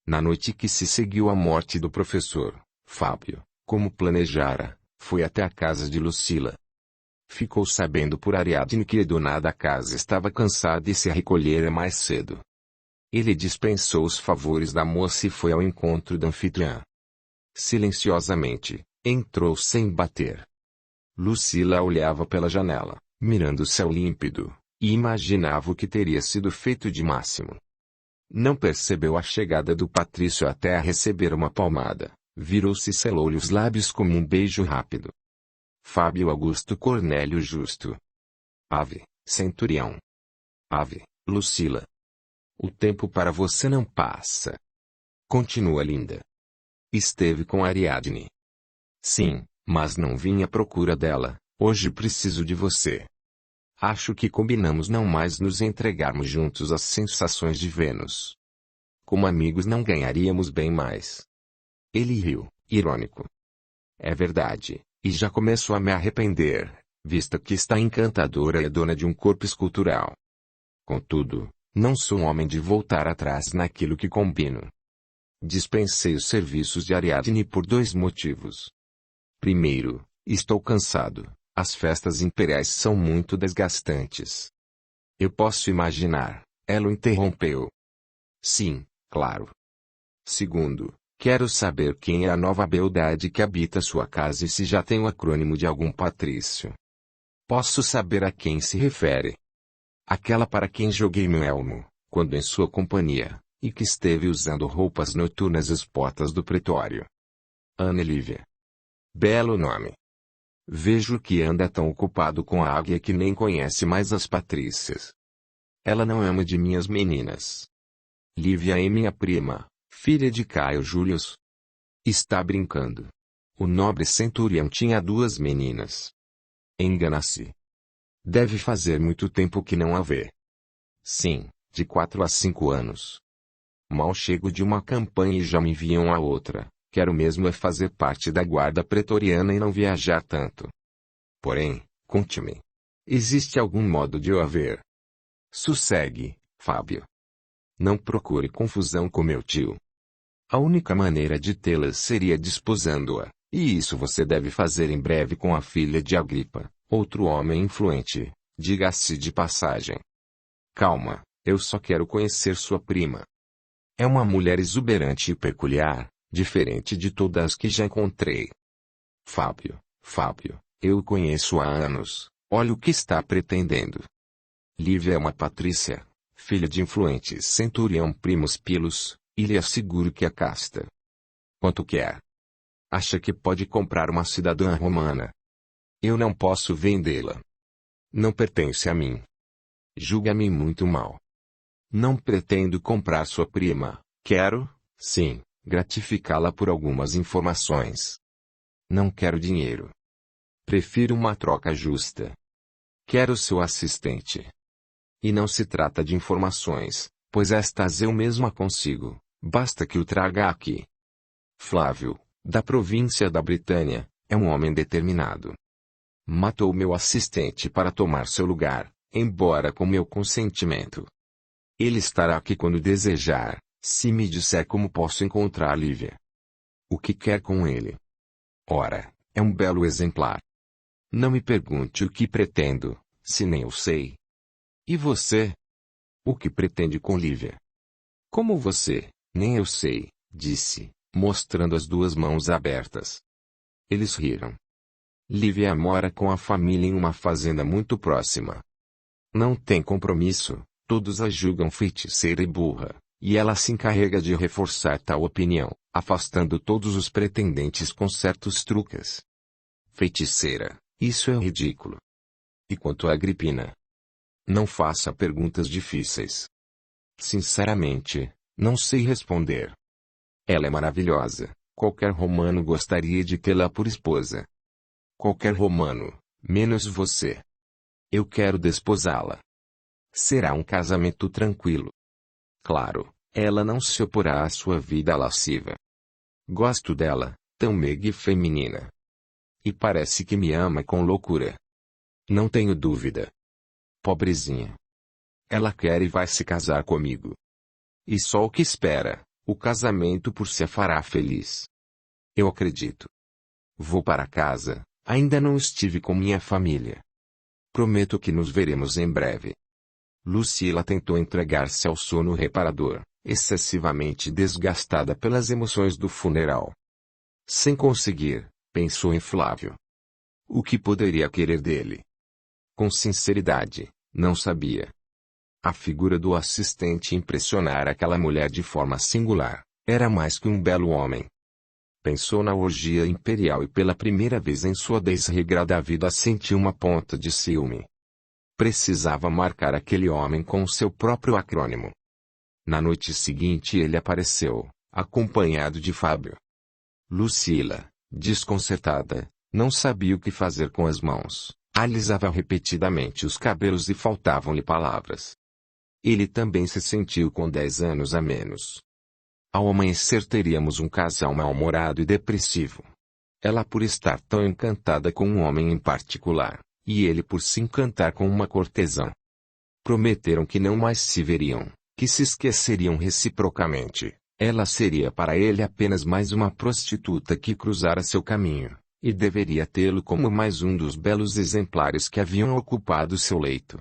Na noite que se seguiu à morte do professor, Fábio, como planejara, foi até a casa de Lucila. Ficou sabendo por Ariadne que a dona da casa estava cansada e se recolhera mais cedo. Ele dispensou os favores da moça e foi ao encontro da anfitriã. Silenciosamente, entrou sem bater. Lucila olhava pela janela, mirando o céu límpido, e imaginava o que teria sido feito de Máximo. Não percebeu a chegada do patrício até a receber uma palmada, virou-se e selou-lhe os lábios como um beijo rápido. Fábio Augusto Cornélio Justo. Ave, centurião. Ave, Lucila. O tempo para você não passa. Continua linda. Esteve com Ariadne. Sim, mas não vim à procura dela, hoje preciso de você. Acho que combinamos não mais nos entregarmos juntos às sensações de Vênus. Como amigos não ganharíamos bem mais. Ele riu, irônico. É verdade, e já começo a me arrepender, vista que está encantadora e é dona de um corpo escultural. Contudo, não sou um homem de voltar atrás naquilo que combino. Dispensei os serviços de Ariadne por 2 motivos. Primeiro, estou cansado, as festas imperiais são muito desgastantes. Eu posso imaginar, ela o interrompeu. Sim, claro. Segundo, quero saber quem é a nova beldade que habita sua casa e se já tem o acrônimo de algum patrício. Posso saber a quem se refere? Aquela para quem joguei meu elmo, quando em sua companhia, e que esteve usando roupas noturnas às portas do pretório. Ana Lívia. Belo nome. Vejo que anda tão ocupado com a águia que nem conhece mais as patrícias. Ela não é uma de minhas meninas. Lívia é minha prima, filha de Caio Július. Está brincando. O nobre centurião tinha 2 meninas. Engana-se. Deve fazer muito tempo que não a vê. Sim, de 4 a 5 anos. Mal chego de uma campanha e já me enviam a outra. Quero mesmo é fazer parte da guarda pretoriana e não viajar tanto. Porém, conte-me. Existe algum modo de eu a ver? Sossegue, Fábio. Não procure confusão com meu tio. A única maneira de tê-la seria desposando-a, e isso você deve fazer em breve com a filha de Agripa, outro homem influente, diga-se de passagem. Calma, eu só quero conhecer sua prima. É uma mulher exuberante e peculiar, diferente de todas as que já encontrei. Fábio, eu o conheço há anos, olha o que está pretendendo. Lívia é uma patrícia, filha de influente centurião Primus Pilus, e lhe asseguro que é casta. Quanto quer? Acha que pode comprar uma cidadã romana? Eu não posso vendê-la. Não pertence a mim. Julga-me muito mal. Não pretendo comprar sua prima, quero, sim, gratificá-la por algumas informações. Não quero dinheiro. Prefiro uma troca justa. Quero seu assistente. E não se trata de informações, pois estas eu mesma consigo, basta que o traga aqui. Flávio, da província da Britânia, é um homem determinado. Matou meu assistente para tomar seu lugar, embora com meu consentimento. Ele estará aqui quando desejar, se me disser como posso encontrar Lívia. O que quer com ele? Ora, é um belo exemplar. Não me pergunte o que pretendo, se nem eu sei. E você? O que pretende com Lívia? Como você, nem eu sei, disse, mostrando as 2 mãos abertas. Eles riram. Lívia mora com a família em uma fazenda muito próxima. Não tem compromisso, todos a julgam feiticeira e burra, e ela se encarrega de reforçar tal opinião, afastando todos os pretendentes com certos truques. Feiticeira, isso é ridículo. E quanto a Agripina? Não faça perguntas difíceis. Sinceramente, não sei responder. Ela é maravilhosa, qualquer romano gostaria de tê-la por esposa. Qualquer romano, menos você. Eu quero desposá-la. Será um casamento tranquilo. Claro, ela não se oporá à sua vida lasciva. Gosto dela, tão meiga e feminina. E parece que me ama com loucura. Não tenho dúvida. Pobrezinha. Ela quer e vai se casar comigo. E só o que espera, O casamento por si a fará feliz. Eu acredito. Vou para casa, ainda não estive com minha família. Prometo que nos veremos em breve. Lucila tentou entregar-se ao sono reparador, excessivamente desgastada pelas emoções do funeral. Sem conseguir, pensou em Flávio. O que poderia querer dele? Com sinceridade, não sabia. A figura do assistente impressionara aquela mulher de forma singular. Era mais que um belo homem. Pensou na orgia imperial e pela primeira vez em sua desregrada vida sentiu uma ponta de ciúme. Precisava marcar aquele homem com o seu próprio acrônimo. Na noite seguinte ele apareceu, acompanhado de Fábio. Lucila, desconcertada, não sabia o que fazer com as mãos, alisava repetidamente os cabelos e faltavam-lhe palavras. Ele também se sentiu com 10 anos a menos. Ao amanhecer teríamos um casal mal-humorado e depressivo. Ela por estar tão encantada com um homem em particular, e ele por se encantar com uma cortesã. Prometeram que não mais se veriam, que se esqueceriam reciprocamente. Ela seria para ele apenas mais uma prostituta que cruzara seu caminho, e deveria tê-lo como mais um dos belos exemplares que haviam ocupado seu leito.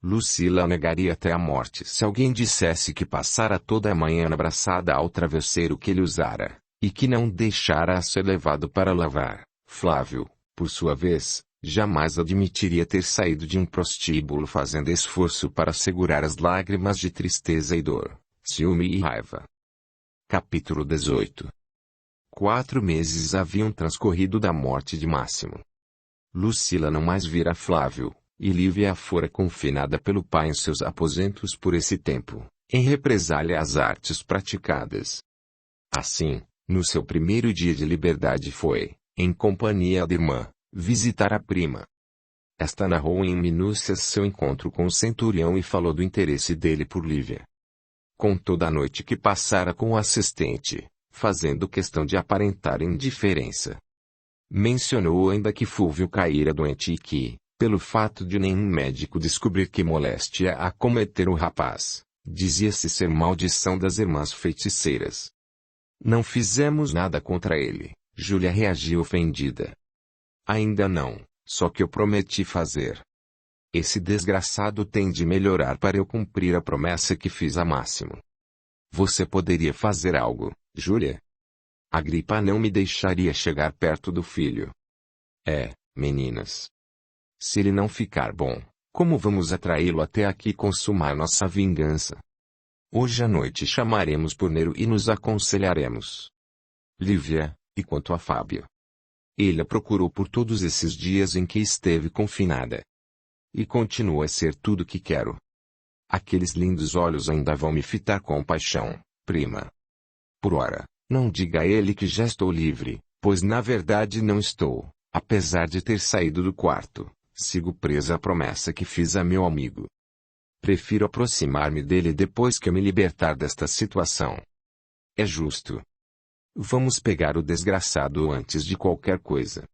Lucila negaria até a morte se alguém dissesse que passara toda a manhã abraçada ao travesseiro que ele usara, e que não deixara a ser levado para lavar. Flávio, por sua vez, jamais admitiria ter saído de um prostíbulo fazendo esforço para segurar as lágrimas de tristeza e dor, ciúme e raiva. Capítulo 18. 4 meses haviam transcorrido da morte de Máximo. Lucila não mais vira Flávio, e Lívia fora confinada pelo pai em seus aposentos por esse tempo, em represália às artes praticadas. Assim, no seu primeiro dia de liberdade foi, em companhia da irmã, visitar a prima. Esta narrou em minúcias seu encontro com o centurião e falou do interesse dele por Lívia. Contou da noite que passara com o assistente, fazendo questão de aparentar indiferença. Mencionou ainda que Fúvio caíra doente e que, pelo fato de nenhum médico descobrir que moléstia acometer o rapaz, dizia-se ser maldição das irmãs feiticeiras. Não fizemos nada contra ele, Júlia reagiu ofendida. Ainda não, só que eu prometi fazer. Esse desgraçado tem de melhorar para eu cumprir a promessa que fiz a Máximo. Você poderia fazer algo, Júlia? Agripa não me deixaria chegar perto do filho. Meninas. Se ele não ficar bom, como vamos atraí-lo até aqui e consumar nossa vingança? Hoje à noite chamaremos por Nero e nos aconselharemos. Lívia, e quanto a Fábio? Ele a procurou por todos esses dias em que esteve confinada. E continua a ser tudo que quero. Aqueles lindos olhos ainda vão me fitar com paixão, prima. Por ora, não diga a ele que já estou livre, pois na verdade não estou, apesar de ter saído do quarto. Sigo presa à promessa que fiz a meu amigo. Prefiro aproximar-me dele depois que eu me libertar desta situação. É justo. Vamos pegar o desgraçado antes de qualquer coisa.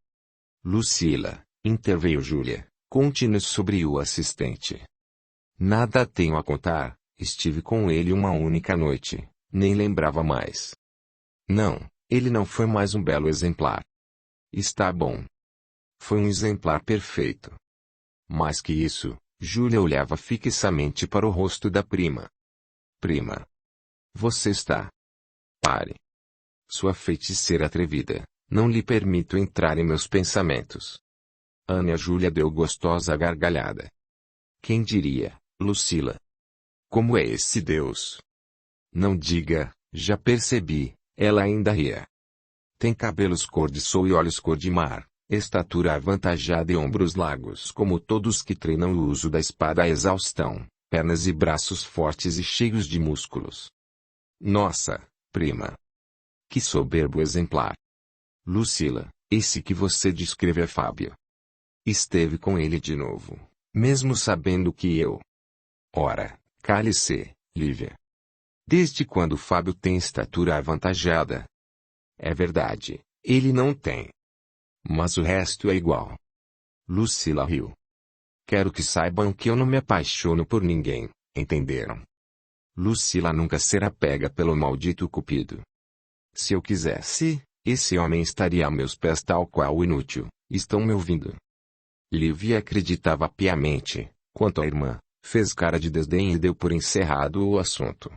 Lucila, interveio Júlia, continue sobre o assistente. Nada tenho a contar, estive com ele uma única noite, nem lembrava mais. Não, ele não foi mais um belo exemplar. Está bom. Foi um exemplar perfeito. Mais que isso, Júlia olhava fixamente para o rosto da prima. Prima. Você está. Pare. Sua feiticeira atrevida, não lhe permito entrar em meus pensamentos. Ana Júlia deu gostosa gargalhada. Quem diria, Lucila? Como é esse Deus? Não diga, já percebi, ela ainda ria. Tem cabelos cor de sol e olhos cor de mar. Estatura avantajada e ombros largos como todos que treinam o uso da espada à exaustão, pernas e braços fortes e cheios de músculos. Nossa, prima! Que soberbo exemplar! Lucila, esse que você descreve é Fábio. Esteve com ele de novo, mesmo sabendo que eu... Ora, cale-se, Lívia. Desde quando Fábio tem estatura avantajada? É verdade, ele não tem. Mas o resto é igual. Lucila riu. Quero que saibam que eu não me apaixono por ninguém, entenderam? Lucila nunca será pega pelo maldito Cupido. Se eu quisesse, esse homem estaria a meus pés tal qual o inútil. Estão me ouvindo? Lívia acreditava piamente. Quanto à irmã, fez cara de desdém e deu por encerrado o assunto.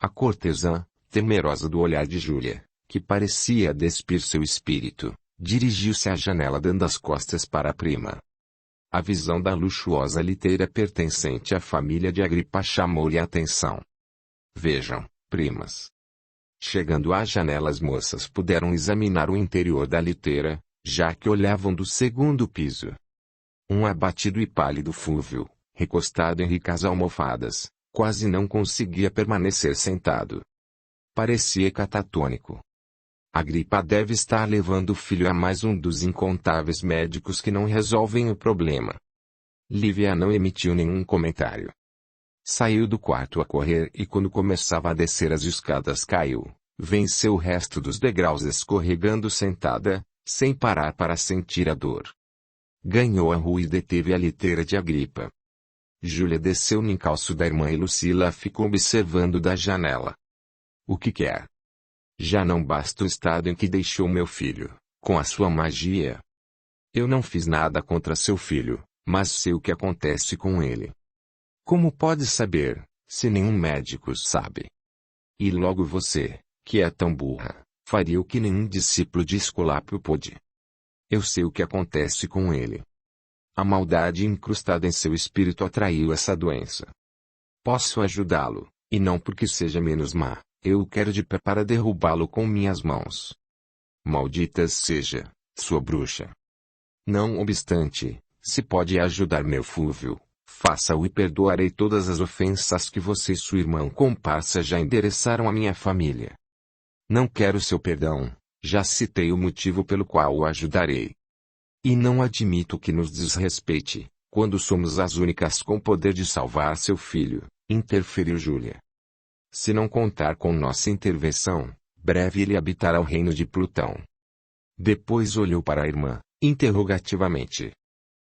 A cortesã, temerosa do olhar de Júlia, que parecia despir seu espírito, dirigiu-se à janela dando as costas para a prima. A visão da luxuosa liteira pertencente à família de Agripa chamou-lhe a atenção. Vejam, primas. Chegando à janela, as moças puderam examinar o interior da liteira, já que olhavam do segundo piso. Um abatido e pálido Fúvio, recostado em ricas almofadas, quase não conseguia permanecer sentado. Parecia catatônico. Agripa deve estar levando o filho a mais um dos incontáveis médicos que não resolvem o problema. Lívia não emitiu nenhum comentário. Saiu do quarto a correr e quando começava a descer as escadas caiu, venceu o resto dos degraus escorregando sentada, sem parar para sentir a dor. Ganhou a rua e deteve a liteira de Agripa. Júlia desceu no encalço da irmã e Lucila ficou observando da janela. O que quer? Já não basta o estado em que deixou meu filho, com a sua magia. Eu não fiz nada contra seu filho, mas sei o que acontece com ele. Como pode saber, se nenhum médico sabe? E logo você, que é tão burra, faria o que nenhum discípulo de Esculápio pôde. Eu sei o que acontece com ele. A maldade incrustada em seu espírito atraiu essa doença. Posso ajudá-lo, e não porque seja menos má, eu o quero de pé para derrubá-lo com minhas mãos. Maldita seja, sua bruxa. Não obstante, se pode ajudar meu Fúvio, faça-o e perdoarei todas as ofensas que você e sua irmã comparsa já endereçaram à minha família. Não quero seu perdão, já citei o motivo pelo qual o ajudarei. E não admito que nos desrespeite, quando somos as únicas com poder de salvar seu filho, interferiu Júlia. Se não contar com nossa intervenção, breve ele habitará o reino de Plutão. Depois olhou para a irmã, interrogativamente.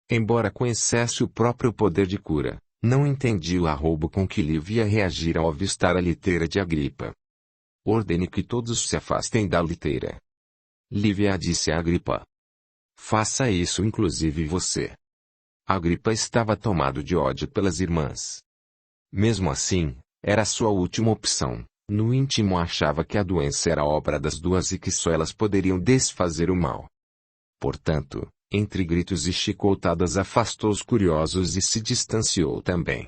Embora conhecesse o próprio poder de cura, não entendia o arrobo com que Lívia reagira ao avistar a liteira de Agripa. Ordene que todos se afastem da liteira. Lívia disse a Agripa. Faça isso inclusive você. Agripa estava tomado de ódio pelas irmãs. Mesmo assim, era sua última opção. No íntimo achava que a doença era obra das duas e que só elas poderiam desfazer o mal. Portanto, entre gritos e chicotadas afastou os curiosos e se distanciou também.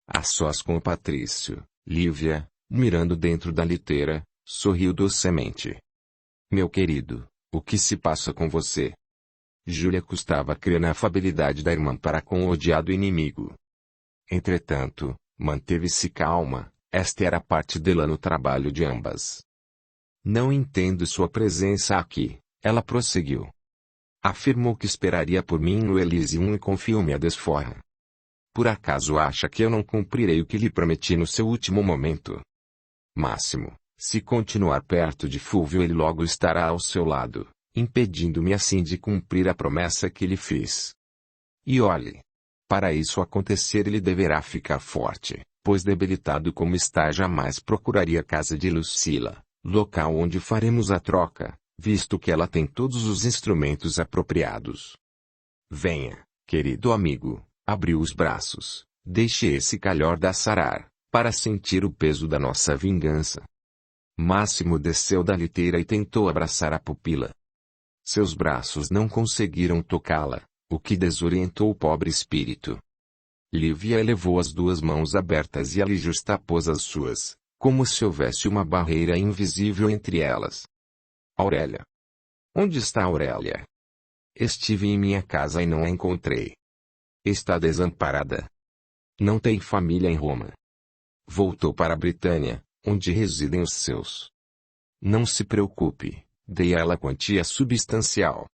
A sós com o Patrício, Lívia, mirando dentro da liteira, sorriu docemente. Meu querido, o que se passa com você? Júlia custava crer na afabilidade da irmã para com o odiado inimigo. Entretanto, manteve-se calma, esta era parte dela no trabalho de ambas. Não entendo sua presença aqui, ela prosseguiu. Afirmou que esperaria por mim no Elysium e confiou-me a desforra. Por acaso acha que eu não cumprirei o que lhe prometi no seu último momento? Máximo, se continuar perto de Fúvio ele logo estará ao seu lado, impedindo-me assim de cumprir a promessa que lhe fiz. E olhe. Para isso acontecer ele deverá ficar forte, pois debilitado como está jamais procuraria a casa de Lucila, local onde faremos a troca, visto que ela tem todos os instrumentos apropriados. Venha, querido amigo, abriu os braços, deixe esse calhorda sarar, para sentir o peso da nossa vingança. Máximo desceu da liteira e tentou abraçar a pupila. Seus braços não conseguiram tocá-la, o que desorientou o pobre espírito. Lívia elevou as duas mãos abertas e ali justapôs as suas, como se houvesse uma barreira invisível entre elas. Aurélia. Onde está Aurélia? Estive em minha casa e não a encontrei. Está desamparada. Não tem família em Roma. Voltou para a Britânia, onde residem os seus. Não se preocupe. Dei a ela quantia substancial.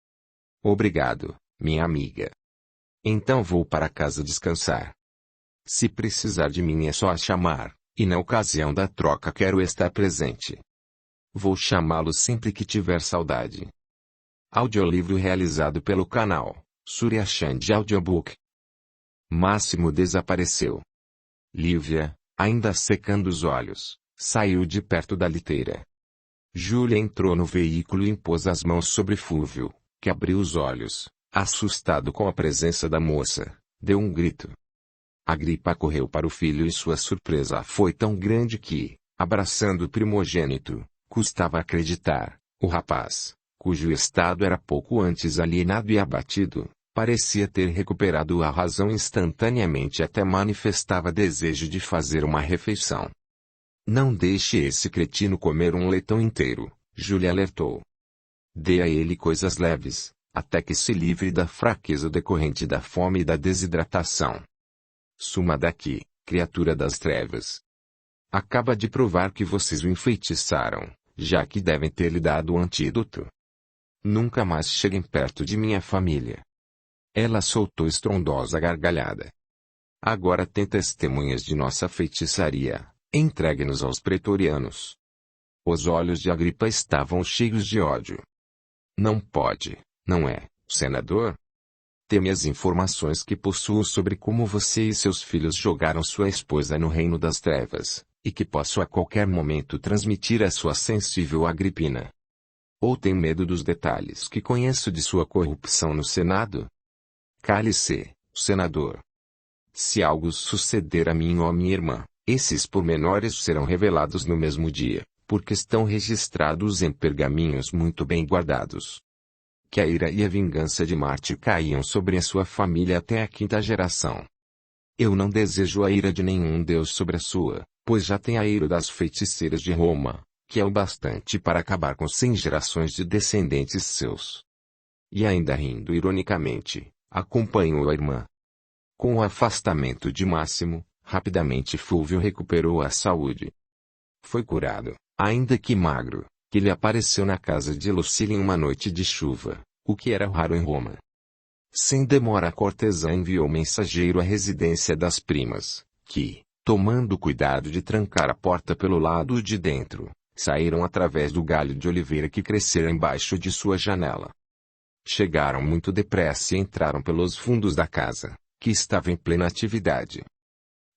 Obrigado, minha amiga. Então vou para casa descansar. Se precisar de mim é só a chamar, e na ocasião da troca quero estar presente. Vou chamá-lo sempre que tiver saudade. Audiolivro realizado pelo canal Surya Chand Audiobook. Máximo desapareceu. Lívia, ainda secando os olhos, saiu de perto da liteira. Júlia entrou no veículo e impôs as mãos sobre Fúvio, que abriu os olhos, assustado com a presença da moça, deu um grito. Agripa correu para o filho e sua surpresa foi tão grande que, abraçando o primogênito, custava acreditar, o rapaz, cujo estado era pouco antes alienado e abatido, parecia ter recuperado a razão instantaneamente e até manifestava desejo de fazer uma refeição. Não deixe esse cretino comer um leitão inteiro, Júlia alertou. Dê a ele coisas leves, até que se livre da fraqueza decorrente da fome e da desidratação. Suma daqui, criatura das trevas. Acaba de provar que vocês o enfeitiçaram, já que devem ter lhe dado o antídoto. Nunca mais cheguem perto de minha família. Ela soltou estrondosa gargalhada. Agora tem testemunhas de nossa feitiçaria. Entregue-nos aos pretorianos. Os olhos de Agripa estavam cheios de ódio. Não pode, não é, senador? Teme as informações que possuo sobre como você e seus filhos jogaram sua esposa no reino das trevas, e que posso a qualquer momento transmitir à sua sensível Agripina. Ou tem medo dos detalhes que conheço de sua corrupção no Senado? Cale-se, senador. Se algo suceder a mim ou a minha irmã, esses pormenores serão revelados no mesmo dia, porque estão registrados em pergaminhos muito bem guardados. Que a ira e a vingança de Marte caíam sobre a sua família até a 5ª geração. Eu não desejo a ira de nenhum deus sobre a sua, pois já tem a ira das feiticeiras de Roma, que é o bastante para acabar com 100 gerações de descendentes seus. E ainda rindo ironicamente, acompanhou a irmã. Com o afastamento de Máximo, rapidamente Fúvio recuperou a saúde. Foi curado, ainda que magro, que lhe apareceu na casa de Lucília em uma noite de chuva, o que era raro em Roma. Sem demora a cortesã enviou mensageiro à residência das primas, que, tomando cuidado de trancar a porta pelo lado de dentro, saíram através do galho de oliveira que crescera embaixo de sua janela. Chegaram muito depressa e entraram pelos fundos da casa, que estava em plena atividade.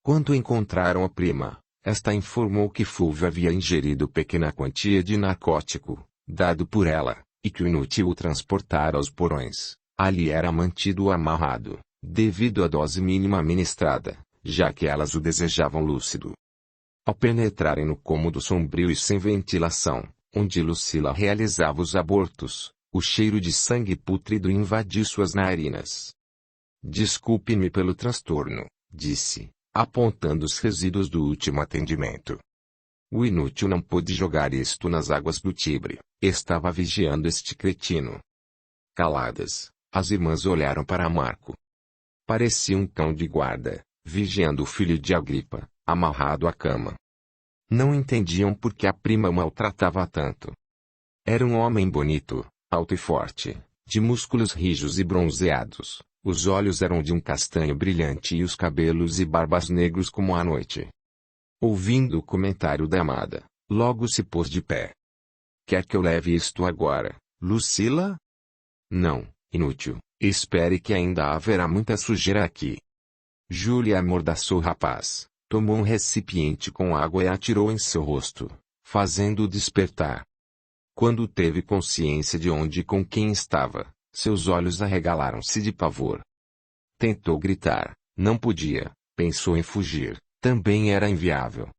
Quando encontraram a prima, esta informou que Fúvio havia ingerido pequena quantia de narcótico, dado por ela, e que o inútil o transportara aos porões. Ali era mantido amarrado, devido à dose mínima ministrada, já que elas o desejavam lúcido. Ao penetrarem no cômodo sombrio e sem ventilação, onde Lucila realizava os abortos, o cheiro de sangue pútrido invadiu suas narinas. Desculpe-me pelo transtorno, disse, apontando os resíduos do último atendimento. O inútil não pôde jogar isto nas águas do Tibre, estava vigiando este cretino. Caladas, as irmãs olharam para Marco. Parecia um cão de guarda, vigiando o filho de Agripa, amarrado à cama. Não entendiam por que a prima o maltratava tanto. Era um homem bonito, alto e forte, de músculos rijos e bronzeados. Os olhos eram de um castanho brilhante e os cabelos e barbas negros como a noite. Ouvindo o comentário da amada, logo se pôs de pé. Quer que eu leve isto agora, Lucila? Não, inútil, espere que ainda haverá muita sujeira aqui. Júlia amordaçou o rapaz, tomou um recipiente com água e atirou em seu rosto, fazendo-o despertar. Quando teve consciência de onde e com quem estava, seus olhos arregalaram-se de pavor. Tentou gritar, não podia, pensou em fugir, também era inviável.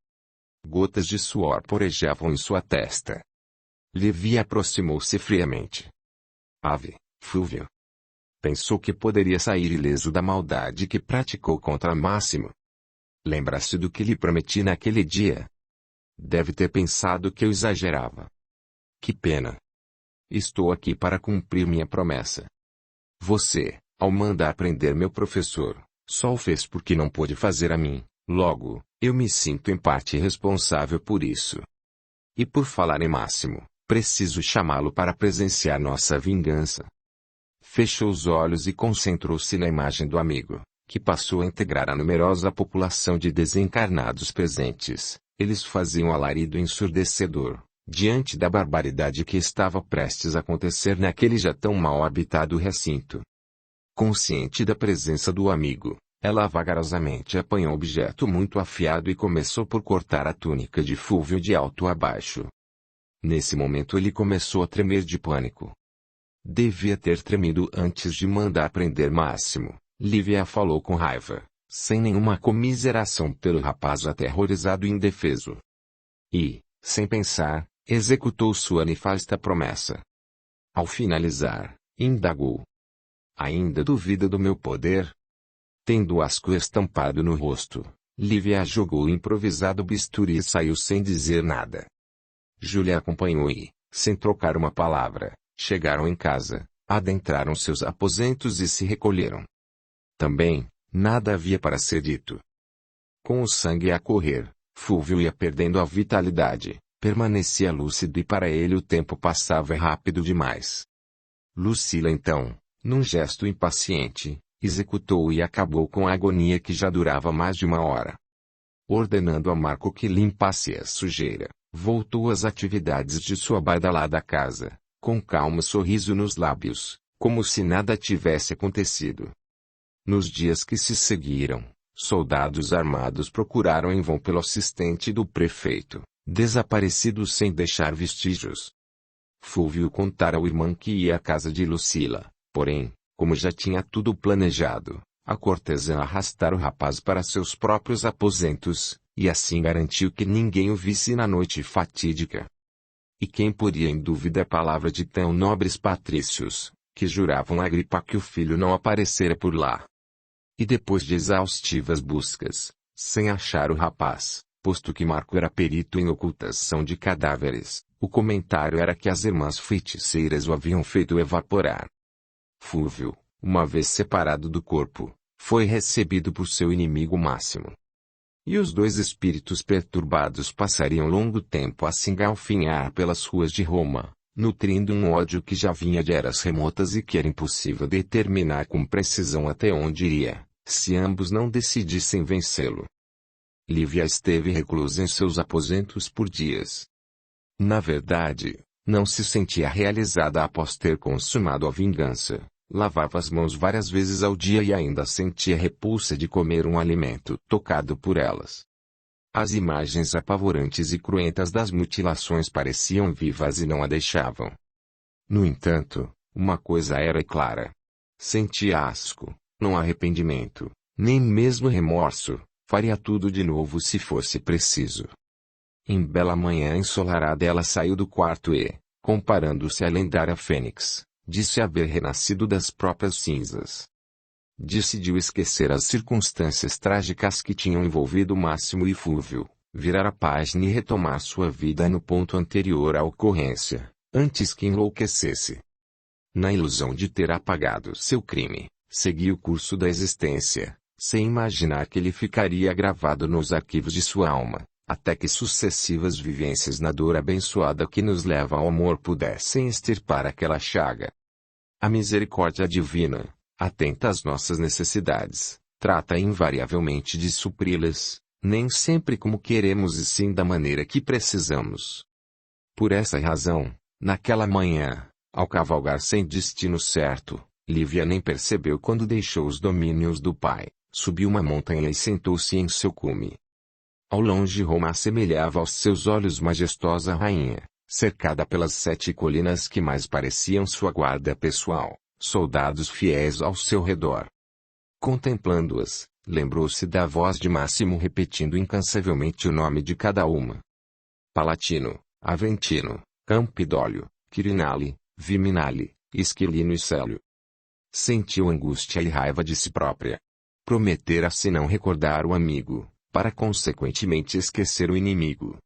Gotas de suor porejavam em sua testa. Levi aproximou-se friamente. Ave, Fúvio. Pensou que poderia sair ileso da maldade que praticou contra Máximo. Lembra-se do que lhe prometi naquele dia? Deve ter pensado que eu exagerava. Que pena. Estou aqui para cumprir minha promessa. Você, ao mandar prender meu professor, só o fez porque não pôde fazer a mim, logo, eu me sinto em parte responsável por isso. E por falar em Máximo, preciso chamá-lo para presenciar nossa vingança. Fechou os olhos e concentrou-se na imagem do amigo, que passou a integrar a numerosa população de desencarnados presentes. Eles faziam alarido ensurdecedor, diante da barbaridade que estava prestes a acontecer naquele já tão mal habitado recinto. Consciente da presença do amigo, Ela vagarosamente apanhou um objeto muito afiado e começou por cortar a túnica de Fúvio de alto a baixo. Nesse momento ele começou a tremer de pânico. Devia ter tremido antes de mandar prender Máximo. Lívia falou com raiva, sem nenhuma comiseração pelo rapaz aterrorizado e indefeso. E, sem pensar, executou sua nefasta promessa. Ao finalizar, indagou: ainda duvida do meu poder? Tendo o asco estampado no rosto, Lívia jogou o improvisado bisturi e saiu sem dizer nada. Júlia acompanhou e, sem trocar uma palavra, chegaram em casa, adentraram seus aposentos e se recolheram. Também, nada havia para ser dito. Com o sangue a correr, Fúvio ia perdendo a vitalidade, permanecia lúcido e para ele o tempo passava rápido demais. Lucila então, num gesto impaciente, executou e acabou com a agonia que já durava mais de uma hora. Ordenando a Marco que limpasse a sujeira, voltou às atividades de sua badalada casa, com calmo sorriso nos lábios, como se nada tivesse acontecido. Nos dias que se seguiram, soldados armados procuraram em vão pelo assistente do prefeito, desaparecido sem deixar vestígios. Fúvio contara ao irmão que ia à casa de Lucila, porém, como já tinha tudo planejado, a cortesã arrastara o rapaz para seus próprios aposentos, e assim garantiu que ninguém o visse na noite fatídica. E quem poria em dúvida a palavra de tão nobres patrícios, que juravam a Agripa que o filho não aparecera por lá? E depois de exaustivas buscas, sem achar o rapaz, posto que Marco era perito em ocultação de cadáveres, o comentário era que as irmãs feiticeiras o haviam feito evaporar. Fúvio, uma vez separado do corpo, foi recebido por seu inimigo Máximo. E os dois espíritos perturbados passariam longo tempo a se engalfinhar pelas ruas de Roma, nutrindo um ódio que já vinha de eras remotas e que era impossível determinar com precisão até onde iria, se ambos não decidissem vencê-lo. Lívia esteve reclusa em seus aposentos por dias. Na verdade, não se sentia realizada após ter consumado a vingança. Lavava as mãos várias vezes ao dia e ainda sentia repulsa de comer um alimento tocado por elas. As imagens apavorantes e cruentas das mutilações pareciam vivas e não a deixavam. No entanto, uma coisa era clara. Sentia asco, não arrependimento, nem mesmo remorso, faria tudo de novo se fosse preciso. Em bela manhã ensolarada ela saiu do quarto e, comparando-se à lendária fênix, disse haver renascido das próprias cinzas. Decidiu esquecer as circunstâncias trágicas que tinham envolvido Máximo e Fúvio, virar a página e retomar sua vida no ponto anterior à ocorrência, antes que enlouquecesse. Na ilusão de ter apagado seu crime, seguiu o curso da existência, sem imaginar que ele ficaria gravado nos arquivos de sua alma, até que sucessivas vivências na dor abençoada que nos leva ao amor pudessem extirpar aquela chaga. A misericórdia divina, atenta às nossas necessidades, trata invariavelmente de supri-las, nem sempre como queremos e sim da maneira que precisamos. Por essa razão, naquela manhã, ao cavalgar sem destino certo, Lívia nem percebeu quando deixou os domínios do pai, subiu uma montanha e sentou-se em seu cume. Ao longe Roma assemelhava aos seus olhos majestosa rainha, cercada pelas 7 colinas que mais pareciam sua guarda pessoal, soldados fiéis ao seu redor. Contemplando-as, lembrou-se da voz de Máximo repetindo incansavelmente o nome de cada uma. Palatino, Aventino, Campidólio, Quirinale, Viminale, Esquilino e Célio. Sentiu angústia e raiva de si própria. Prometera-se não recordar o amigo, para consequentemente esquecer o inimigo.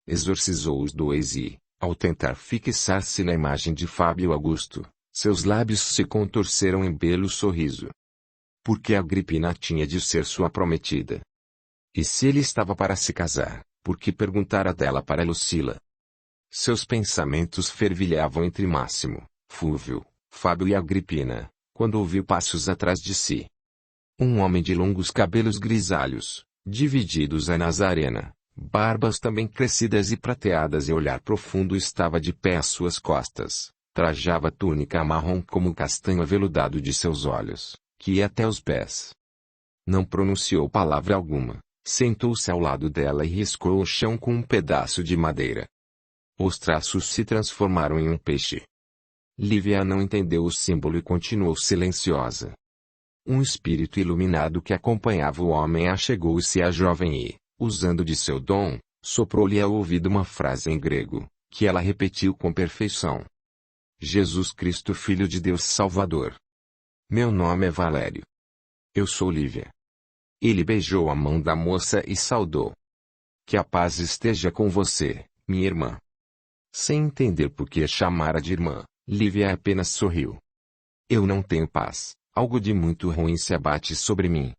Exorcizou os dois e, ao tentar fixar-se na imagem de Fábio Augusto, seus lábios se contorceram em belo sorriso. Porque Agripina tinha de ser sua prometida. E se ele estava para se casar, por que perguntara dela para Lucila? Seus pensamentos fervilhavam entre Máximo, Fúvio, Fábio e Agripina, quando ouviu passos atrás de si. Um homem de longos cabelos grisalhos, divididos a Nazarena, barbas também crescidas e prateadas e olhar profundo estava de pé às suas costas, trajava túnica marrom como o castanho aveludado de seus olhos, que ia até os pés. Não pronunciou palavra alguma, sentou-se ao lado dela e riscou o chão com um pedaço de madeira. Os traços se transformaram em um peixe. Lívia não entendeu o símbolo e continuou silenciosa. Um espírito iluminado que acompanhava o homem achegou-se à jovem e, usando de seu dom, soprou-lhe ao ouvido uma frase em grego, que ela repetiu com perfeição. Jesus Cristo Filho de Deus Salvador. Meu nome é Valério. Eu sou Lívia. Ele beijou a mão da moça e saudou. Que a paz esteja com você, minha irmã. Sem entender por que a chamara de irmã, Lívia apenas sorriu. Eu não tenho paz, algo de muito ruim se abate sobre mim.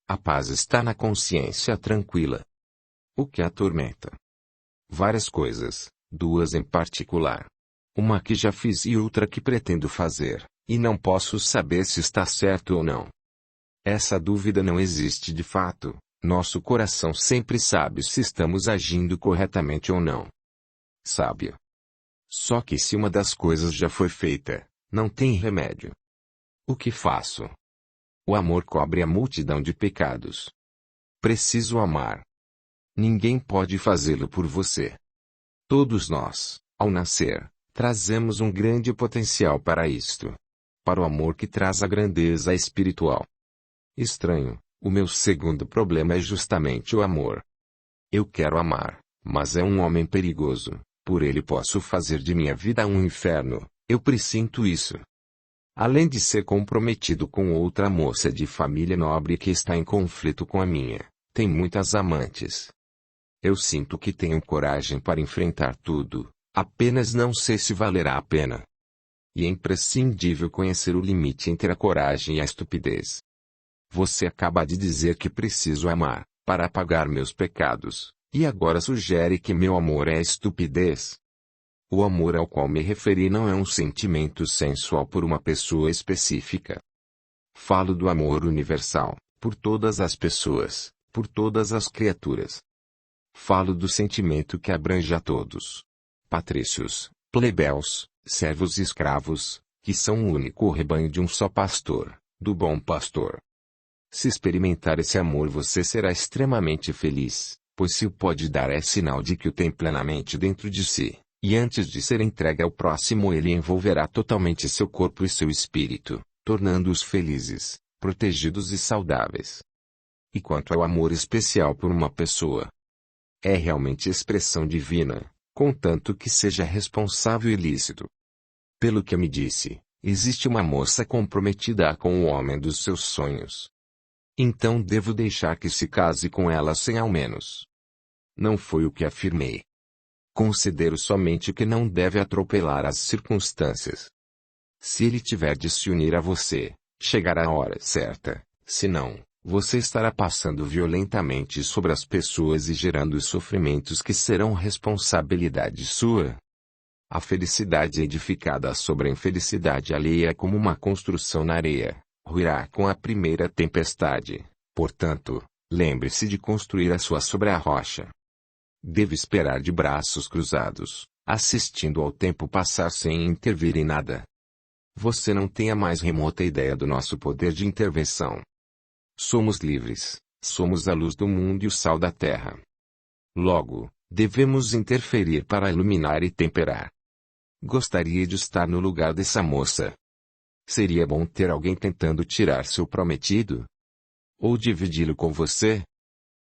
A paz está na consciência tranquila. O que a atormenta? Várias coisas, duas em particular. Uma que já fiz e outra que pretendo fazer, e não posso saber se está certo ou não. Essa dúvida não existe de fato, nosso coração sempre sabe se estamos agindo corretamente ou não. Sábio. Só que se uma das coisas já foi feita, não tem remédio. O que faço? O amor cobre a multidão de pecados. Preciso amar. Ninguém pode fazê-lo por você. Todos nós, ao nascer, trazemos um grande potencial para isto. Para o amor que traz a grandeza espiritual. Estranho, o meu segundo problema é justamente o amor. Eu quero amar, mas é um homem perigoso, por ele posso fazer de minha vida um inferno, eu presinto isso. Além de ser comprometido com outra moça de família nobre que está em conflito com a minha, tem muitas amantes. Eu sinto que tenho coragem para enfrentar tudo, apenas não sei se valerá a pena. E é imprescindível conhecer o limite entre a coragem e a estupidez. Você acaba de dizer que preciso amar, para apagar meus pecados, e agora sugere que meu amor é estupidez. O amor ao qual me referi não é um sentimento sensual por uma pessoa específica. Falo do amor universal, por todas as pessoas, por todas as criaturas. Falo do sentimento que abrange a todos. Patrícios, plebeus, servos e escravos, que são o único rebanho de um só pastor, do bom pastor. Se experimentar esse amor você será extremamente feliz, pois se o pode dar é sinal de que o tem plenamente dentro de si, e antes de ser entregue ao próximo ele envolverá totalmente seu corpo e seu espírito, tornando-os felizes, protegidos e saudáveis. E quanto ao amor especial por uma pessoa, é realmente expressão divina, contanto que seja responsável e lícito. Pelo que me disse, existe uma moça comprometida com o homem dos seus sonhos. Então devo deixar que se case com ela sem ao menos. Não foi o que afirmei. Considero somente que não deve atropelar as circunstâncias. Se ele tiver de se unir a você, chegará a hora certa, senão, você estará passando violentamente sobre as pessoas e gerando sofrimentos que serão responsabilidade sua. A felicidade edificada sobre a infelicidade alheia é como uma construção na areia, ruirá com a primeira tempestade, portanto, lembre-se de construir a sua sobre a rocha. Deve esperar de braços cruzados, assistindo ao tempo passar sem intervir em nada. Você não tem a mais remota ideia do nosso poder de intervenção. Somos livres, somos a luz do mundo e o sal da terra. Logo, devemos interferir para iluminar e temperar. Gostaria de estar no lugar dessa moça. Seria bom ter alguém tentando tirar seu prometido? Ou dividi-lo com você?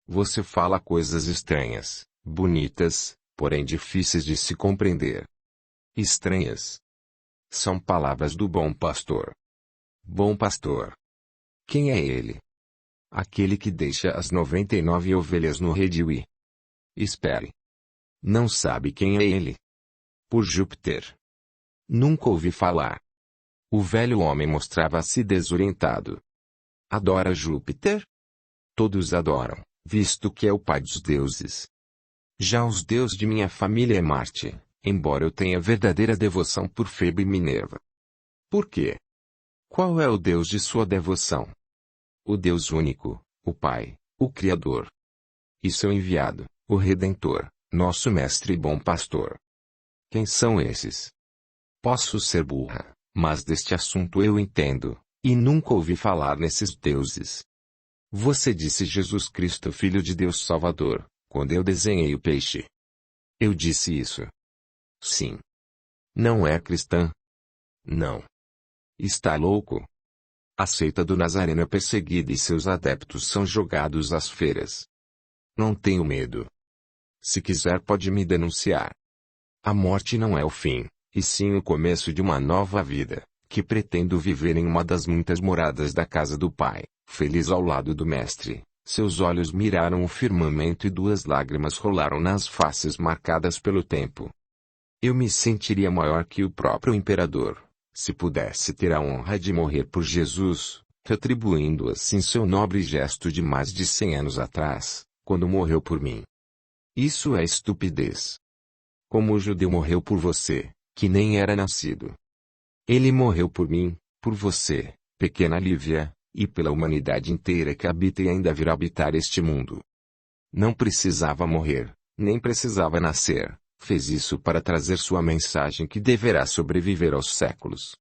Você fala coisas estranhas, bonitas, porém difíceis de se compreender. Estranhas. São palavras do bom pastor. Bom pastor. Quem é ele? Aquele que deixa as 99 ovelhas no redil e... Espere. Não sabe quem é ele? Por Júpiter. Nunca ouvi falar. O velho homem mostrava-se desorientado. Adora Júpiter? Todos adoram, visto que é o pai dos deuses. Já os deuses de minha família é Marte, embora eu tenha verdadeira devoção por Febo e Minerva. Por quê? Qual é o deus de sua devoção? O Deus único, o Pai, o Criador. E seu enviado, o Redentor, nosso mestre e bom pastor. Quem são esses? Posso ser burra, mas deste assunto eu entendo, e nunca ouvi falar nesses deuses. Você disse Jesus Cristo Filho de Deus Salvador, quando eu desenhei o peixe. Eu disse isso. Sim. Não é cristã? Não. Está louco? A seita do Nazareno é perseguida e seus adeptos são jogados às feiras. Não tenho medo. Se quiser pode me denunciar. A morte não é o fim, e sim o começo de uma nova vida, que pretendo viver em uma das muitas moradas da casa do Pai, feliz ao lado do Mestre. Seus olhos miraram o firmamento e 2 lágrimas rolaram nas faces marcadas pelo tempo. Eu me sentiria maior que o próprio imperador, se pudesse ter a honra de morrer por Jesus, retribuindo assim seu nobre gesto de mais de 100 anos atrás, quando morreu por mim. Isso é estupidez. Como o judeu morreu por você, que nem era nascido. Ele morreu por mim, por você, pequena Lívia, e pela humanidade inteira que habita e ainda virá habitar este mundo. Não precisava morrer, nem precisava nascer, fez isso para trazer sua mensagem que deverá sobreviver aos séculos.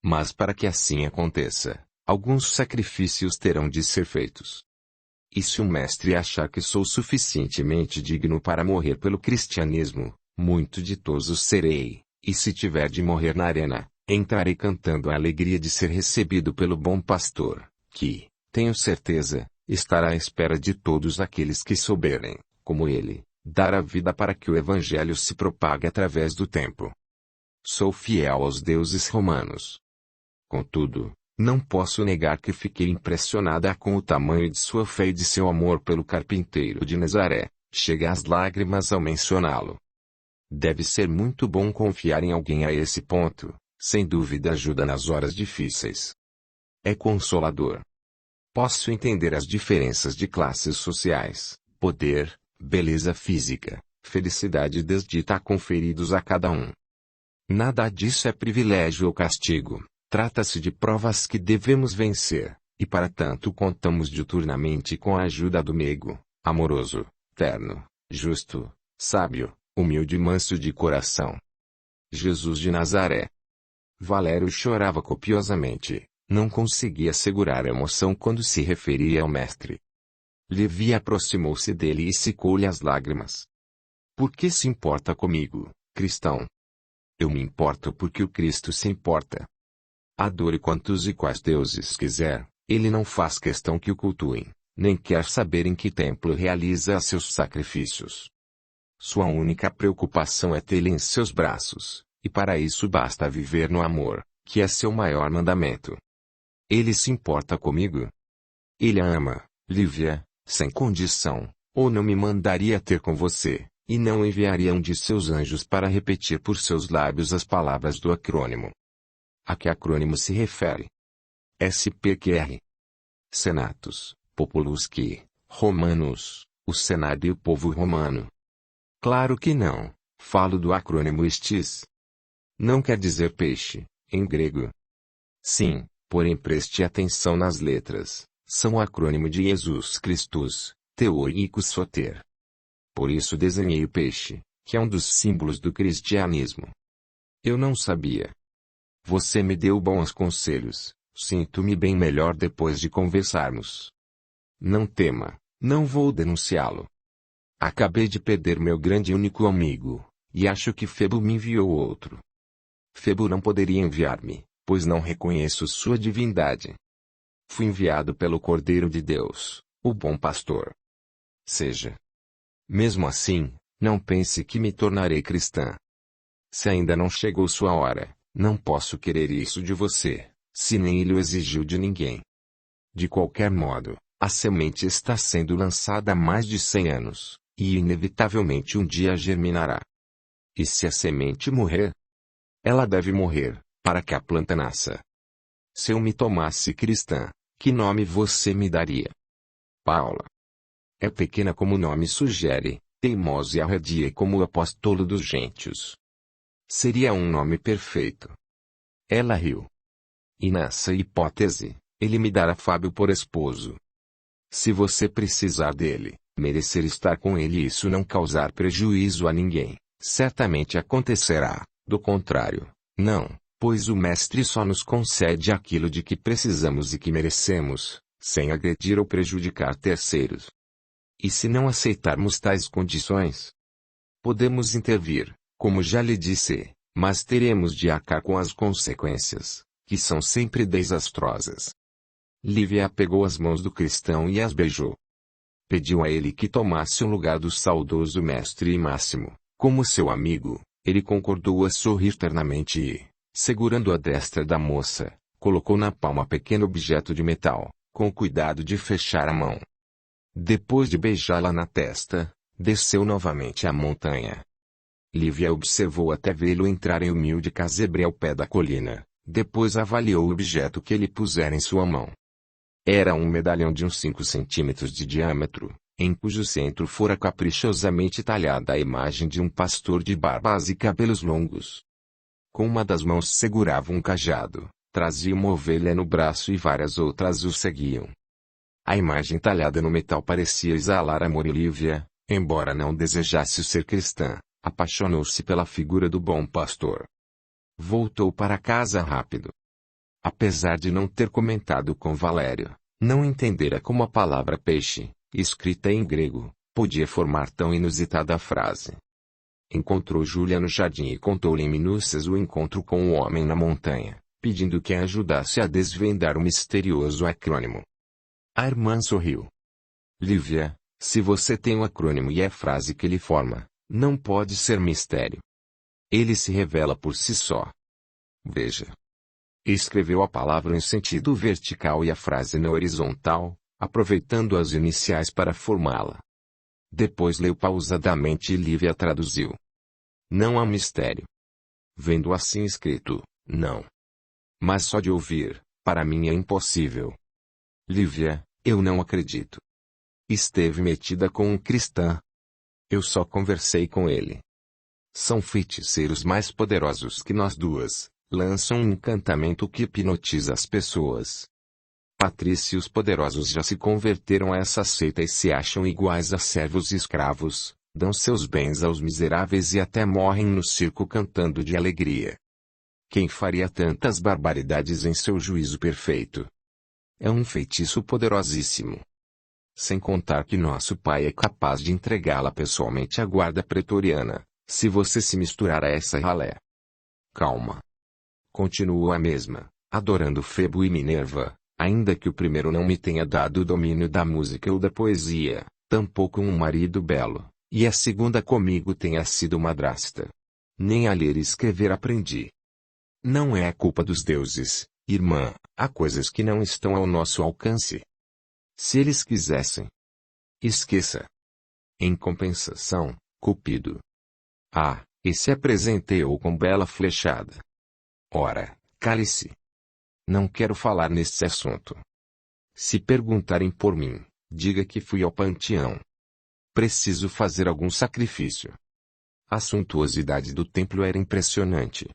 Mas para que assim aconteça, alguns sacrifícios terão de ser feitos. E se o Mestre achar que sou suficientemente digno para morrer pelo cristianismo, muito ditoso serei, e se tiver de morrer na arena, entrarei cantando a alegria de ser recebido pelo bom pastor, que, tenho certeza, estará à espera de todos aqueles que souberem, como ele, dar a vida para que o evangelho se propague através do tempo. Sou fiel aos deuses romanos. Contudo, não posso negar que fiquei impressionada com o tamanho de sua fé e de seu amor pelo carpinteiro de Nazaré. Chega às lágrimas ao mencioná-lo. Deve ser muito bom confiar em alguém a esse ponto, sem dúvida ajuda nas horas difíceis. É consolador. Posso entender as diferenças de classes sociais, poder, beleza física, felicidade desdita conferidos a cada um. Nada disso é privilégio ou castigo, trata-se de provas que devemos vencer, e para tanto contamos diuturnamente com a ajuda do meigo, amoroso, terno, justo, sábio, humilde e manso de coração. Jesus de Nazaré. Valério chorava copiosamente, não conseguia segurar a emoção quando se referia ao mestre. Levi aproximou-se dele e secou-lhe as lágrimas. Por que se importa comigo, cristão? Eu me importo porque o Cristo se importa. Adore quantos e quais deuses quiser, ele não faz questão que o cultuem, nem quer saber em que templo realiza seus sacrifícios. Sua única preocupação é tê-lo em seus braços, e para isso basta viver no amor, que é seu maior mandamento. Ele se importa comigo? Ele a ama, Lívia, sem condição, ou não me mandaria ter com você, e não enviaria um de seus anjos para repetir por seus lábios as palavras do acrônimo. A que acrônimo se refere? SPQR. Senatus, Populus que, Romanos, o Senado e o povo romano. Claro que não, falo do acrônimo STIS. Não quer dizer peixe, em grego. Sim, porém preste atenção nas letras, são o acrônimo de Jesus Christus, Theoicus Soter. Por isso desenhei o peixe, que é um dos símbolos do cristianismo. Eu não sabia. Você me deu bons conselhos, sinto-me bem melhor depois de conversarmos. Não tema, não vou denunciá-lo. Acabei de perder meu grande e único amigo, e acho que Febo me enviou outro. Febo não poderia enviar-me, pois não reconheço sua divindade. Fui enviado pelo Cordeiro de Deus, o bom pastor. Seja. Mesmo assim, não pense que me tornarei cristã. Se ainda não chegou sua hora, não posso querer isso de você, se nem ele o exigiu de ninguém. De qualquer modo, a semente está sendo lançada há mais de 100 anos, e inevitavelmente um dia germinará. E se a semente morrer? Ela deve morrer, para que a planta nasça. Se eu me tomasse cristã, que nome você me daria? Paula. É pequena como o nome sugere, teimosa e arredia como o apóstolo dos gentios. Seria um nome perfeito. Ela riu. E nessa hipótese, ele me dará Fábio por esposo. Se você precisar dele, merecer estar com ele e isso não causar prejuízo a ninguém, certamente acontecerá. Do contrário, não, pois o Mestre só nos concede aquilo de que precisamos e que merecemos, sem agredir ou prejudicar terceiros. E se não aceitarmos tais condições, podemos intervir, como já lhe disse, mas teremos de arcar com as consequências, que são sempre desastrosas. Lívia pegou as mãos do cristão e as beijou. Pediu a ele que tomasse o lugar do saudoso mestre e Máximo. Como seu amigo, ele concordou a sorrir ternamente e, segurando a destra da moça, colocou na palma pequeno objeto de metal, com cuidado de fechar a mão. Depois de beijá-la na testa, desceu novamente a montanha. Lívia observou até vê-lo entrar em humilde casebre ao pé da colina, depois avaliou o objeto que ele pusera em sua mão. Era um medalhão de uns 5 centímetros de diâmetro, em cujo centro fora caprichosamente talhada a imagem de um pastor de barbas e cabelos longos. Com uma das mãos segurava um cajado, trazia uma ovelha no braço e várias outras o seguiam. A imagem talhada no metal parecia exalar amor e Lívia, embora não desejasse ser cristã, apaixonou-se pela figura do bom pastor. Voltou para casa rápido. Apesar de não ter comentado com Valério, não entendera como a palavra peixe, escrita em grego, podia formar tão inusitada frase. Encontrou Júlia no jardim e contou-lhe em minúcias o encontro com o homem na montanha, pedindo que a ajudasse a desvendar o misterioso acrônimo. A irmã sorriu. Lívia, se você tem o acrônimo e a frase que ele forma, não pode ser mistério. Ele se revela por si só. Veja. Escreveu a palavra em sentido vertical e a frase na horizontal, aproveitando as iniciais para formá-la. Depois leu pausadamente e Lívia traduziu. Não há mistério. Vendo assim escrito, não. Mas só de ouvir, para mim é impossível. Lívia, eu não acredito. Esteve metida com um cristão. Eu só conversei com ele. São feiticeiros mais poderosos que nós duas, lançam um encantamento que hipnotiza as pessoas. Patrícios poderosos já se converteram a essa seita e se acham iguais a servos e escravos, dão seus bens aos miseráveis e até morrem no circo cantando de alegria. Quem faria tantas barbaridades em seu juízo perfeito? É um feitiço poderosíssimo. Sem contar que nosso pai é capaz de entregá-la pessoalmente à guarda pretoriana, se você se misturar a essa ralé. Calma. Continuou a mesma, adorando Febo e Minerva, ainda que o primeiro não me tenha dado o domínio da música ou da poesia, tampouco um marido belo, e a segunda comigo tenha sido madrasta. Nem a ler e escrever aprendi. Não é a culpa dos deuses, irmã, há coisas que não estão ao nosso alcance. Se eles quisessem. Esqueça. Em compensação, Cupido. E se apresenteou com bela flechada. Ora, cale-se. Não quero falar nesse assunto. Se perguntarem por mim, diga que fui ao panteão. Preciso fazer algum sacrifício. A suntuosidade do templo era impressionante.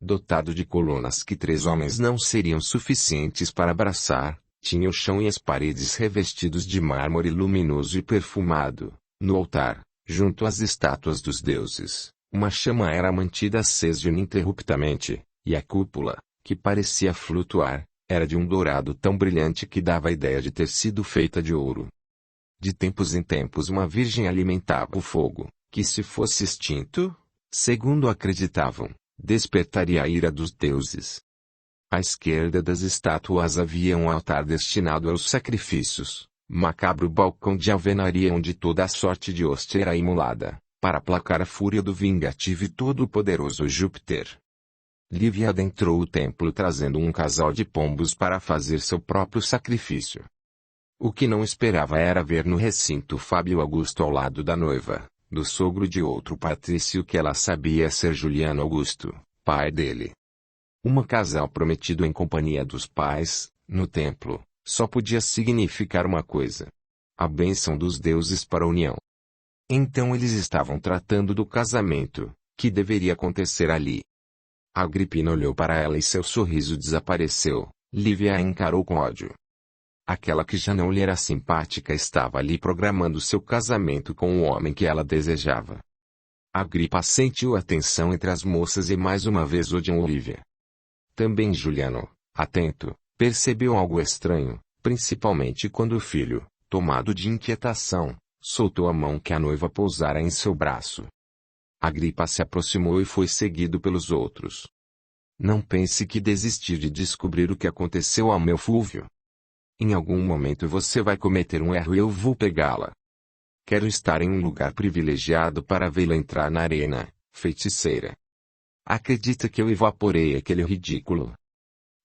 Dotado de colunas que 3 homens não seriam suficientes para abraçar, tinha o chão e as paredes revestidos de mármore luminoso e perfumado. No altar, junto às estátuas dos deuses, uma chama era mantida acesa ininterruptamente, e a cúpula, que parecia flutuar, era de um dourado tão brilhante que dava a ideia de ter sido feita de ouro. De tempos em tempos uma virgem alimentava o fogo, que se fosse extinto, segundo acreditavam, despertaria a ira dos deuses. À esquerda das estátuas havia um altar destinado aos sacrifícios, macabro balcão de alvenaria onde toda a sorte de hóstia era imolada, para aplacar a fúria do vingativo e todo-poderoso Júpiter. Lívia adentrou o templo trazendo um casal de pombos para fazer seu próprio sacrifício. O que não esperava era ver no recinto Fábio Augusto ao lado da noiva, do sogro de outro patrício que ela sabia ser Juliano Augusto, pai dele. Casal prometido em companhia dos pais, no templo, só podia significar uma coisa: a bênção dos deuses para a união. Então eles estavam tratando do casamento, que deveria acontecer ali. Agripina olhou para ela e seu sorriso desapareceu. Lívia a encarou com ódio. Aquela que já não lhe era simpática estava ali programando seu casamento com o homem que ela desejava. Agripa sentiu a tensão entre as moças e mais uma vez odiou Lívia. Também Juliano, atento, percebeu algo estranho, principalmente quando o filho, tomado de inquietação, soltou a mão que a noiva pousara em seu braço. Agripa se aproximou e foi seguido pelos outros. Não pense que desistir de descobrir o que aconteceu ao meu Fúvio. Em algum momento você vai cometer um erro e eu vou pegá-la. Quero estar em um lugar privilegiado para vê-la entrar na arena, feiticeira. Acredita que eu evaporei aquele ridículo?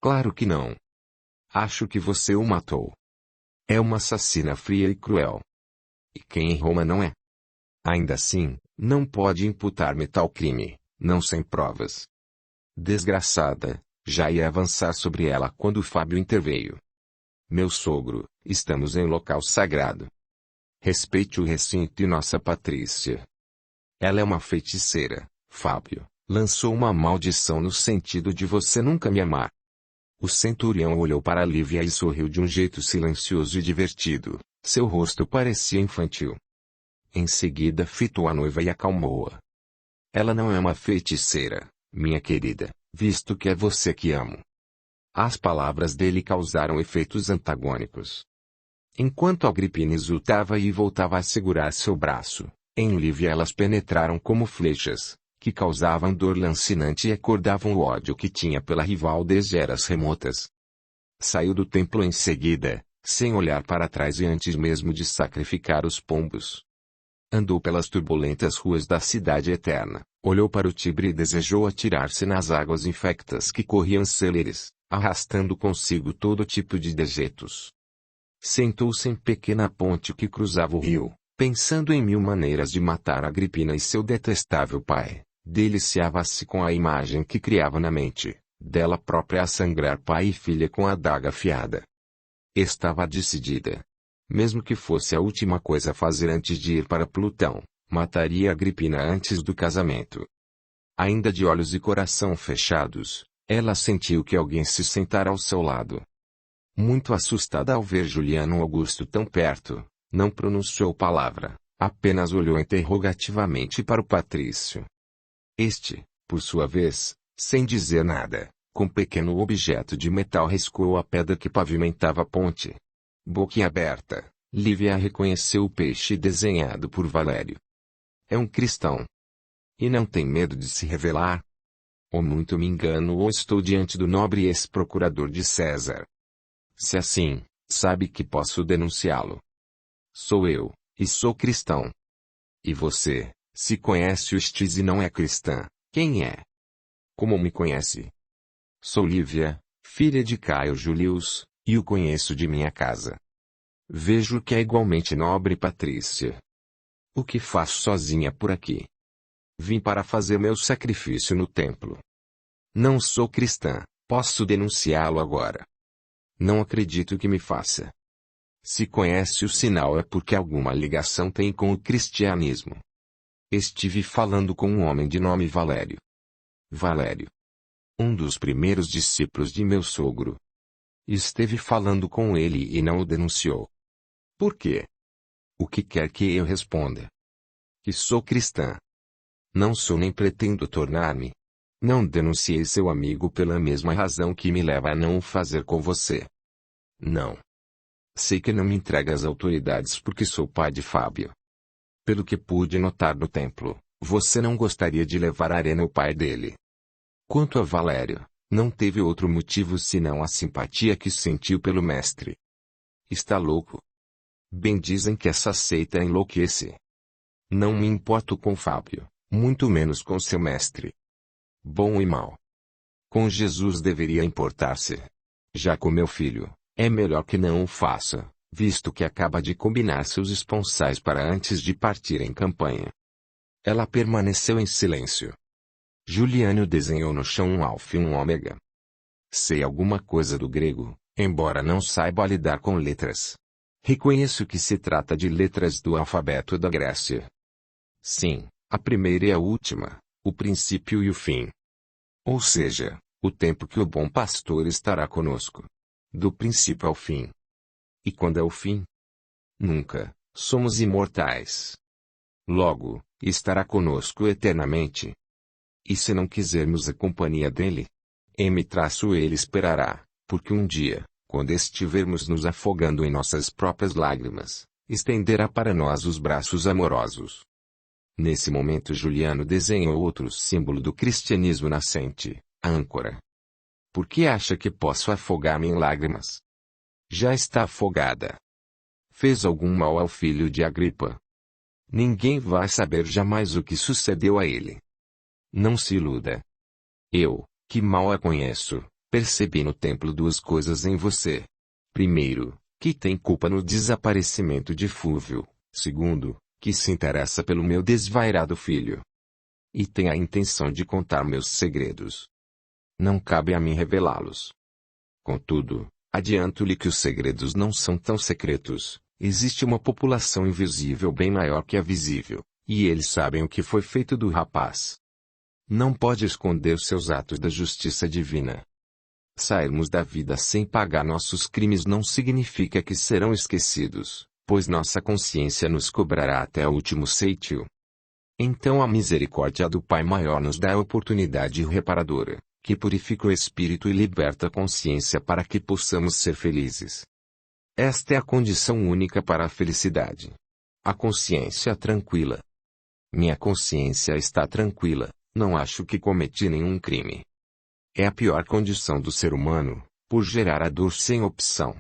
Claro que não. Acho que você o matou. É uma assassina fria e cruel. E quem em Roma não é? Ainda assim, não pode imputar-me tal crime, não sem provas. Desgraçada, já ia avançar sobre ela quando Fábio interveio. Meu sogro, estamos em local sagrado. Respeite o recinto e nossa Patrícia. Ela é uma feiticeira, Fábio, lançou uma maldição no sentido de você nunca me amar. O centurião olhou para Lívia e sorriu de um jeito silencioso e divertido, seu rosto parecia infantil. Em seguida fitou a noiva e acalmou-a. Ela não é uma feiticeira, minha querida, visto que é você que amo. As palavras dele causaram efeitos antagônicos. Enquanto Agripina exultava e voltava a segurar seu braço, em Lívia elas penetraram como flechas, que causavam dor lancinante e acordavam o ódio que tinha pela rival desde eras remotas. Saiu do templo em seguida, sem olhar para trás e antes mesmo de sacrificar os pombos. Andou pelas turbulentas ruas da cidade eterna, olhou para o Tibre e desejou atirar-se nas águas infectas que corriam céleres, arrastando consigo todo tipo de dejetos. Sentou-se em pequena ponte que cruzava o rio, pensando em mil maneiras de matar Agripina e seu detestável pai. Deliciava-se com a imagem que criava na mente, dela própria a sangrar pai e filha com a adaga afiada. Estava decidida. Mesmo que fosse a última coisa a fazer antes de ir para Plutão, mataria Agripina antes do casamento. Ainda de olhos e coração fechados, ela sentiu que alguém se sentara ao seu lado. Muito assustada ao ver Juliano Augusto tão perto, não pronunciou palavra, apenas olhou interrogativamente para o patrício. Este, por sua vez, sem dizer nada, com pequeno objeto de metal riscou a pedra que pavimentava a ponte. Boquiaberta, Lívia reconheceu o peixe desenhado por Valério. É um cristão. E não tem medo de se revelar? Ou muito me engano ou estou diante do nobre ex-procurador de César. Se assim, sabe que posso denunciá-lo. Sou eu, e sou cristão. E você, se conhece o Stiz e não é cristã, quem é? Como me conhece? Sou Lívia, filha de Caio Julius, e o conheço de minha casa. Vejo que é igualmente nobre Patrícia. O que faço sozinha por aqui? Vim para fazer meu sacrifício no templo. Não sou cristã, posso denunciá-lo agora. Não acredito que me faça. Se conhece o sinal é porque alguma ligação tem com o cristianismo. Estive falando com um homem de nome Valério. Valério. Um dos primeiros discípulos de meu sogro. Esteve falando com ele e não o denunciou. Por quê? O que quer que eu responda? Que sou cristã. Não sou nem pretendo tornar-me. Não denunciei seu amigo pela mesma razão que me leva a não o fazer com você. Não. Sei que não me entrega às autoridades porque sou pai de Fábio. Pelo que pude notar no templo, você não gostaria de levar à arena o pai dele. Quanto a Valério, não teve outro motivo senão a simpatia que sentiu pelo mestre. Está louco? Bem dizem que essa seita enlouquece. Não me importo com Fábio, muito menos com seu mestre. Bom e mal. Com Jesus deveria importar-se. Já com meu filho, é melhor que não o faça, visto que acaba de combinar seus esponsais para antes de partir em campanha. Ela permaneceu em silêncio. Juliano desenhou no chão um alfa e um ômega. Sei alguma coisa do grego, embora não saiba lidar com letras. Reconheço que se trata de letras do alfabeto da Grécia. Sim, a primeira e a última, o princípio e o fim. Ou seja, o tempo que o bom pastor estará conosco. Do princípio ao fim. E quando é o fim? Nunca, somos imortais. Logo, estará conosco eternamente. E se não quisermos a companhia dele? Ele esperará, porque um dia, Quando estivermos nos afogando em nossas próprias lágrimas, estenderá para nós os braços amorosos. Nesse momento Juliano desenhou outro símbolo do cristianismo nascente, a âncora. Por que acha que posso afogar-me em lágrimas? Já está afogada. Fez algum mal ao filho de Agripa? Ninguém vai saber jamais o que sucedeu a ele. Não se iluda. Eu, que mal a conheço, percebi no templo duas coisas em você. Primeiro, que tem culpa no desaparecimento de Fúvio. Segundo, que se interessa pelo meu desvairado filho. E tem a intenção de contar meus segredos. Não cabe a mim revelá-los. Contudo, adianto-lhe que os segredos não são tão secretos. Existe uma população invisível bem maior que a visível, e eles sabem o que foi feito do rapaz. Não pode esconder seus atos da justiça divina. Sairmos da vida sem pagar nossos crimes não significa que serão esquecidos, pois nossa consciência nos cobrará até o último cêntimo. Então a misericórdia do Pai Maior nos dá a oportunidade reparadora, que purifica o espírito e liberta a consciência para que possamos ser felizes. Esta é a condição única para a felicidade. A consciência tranquila. Minha consciência está tranquila, não acho que cometi nenhum crime. É a pior condição do ser humano, por gerar a dor sem opção.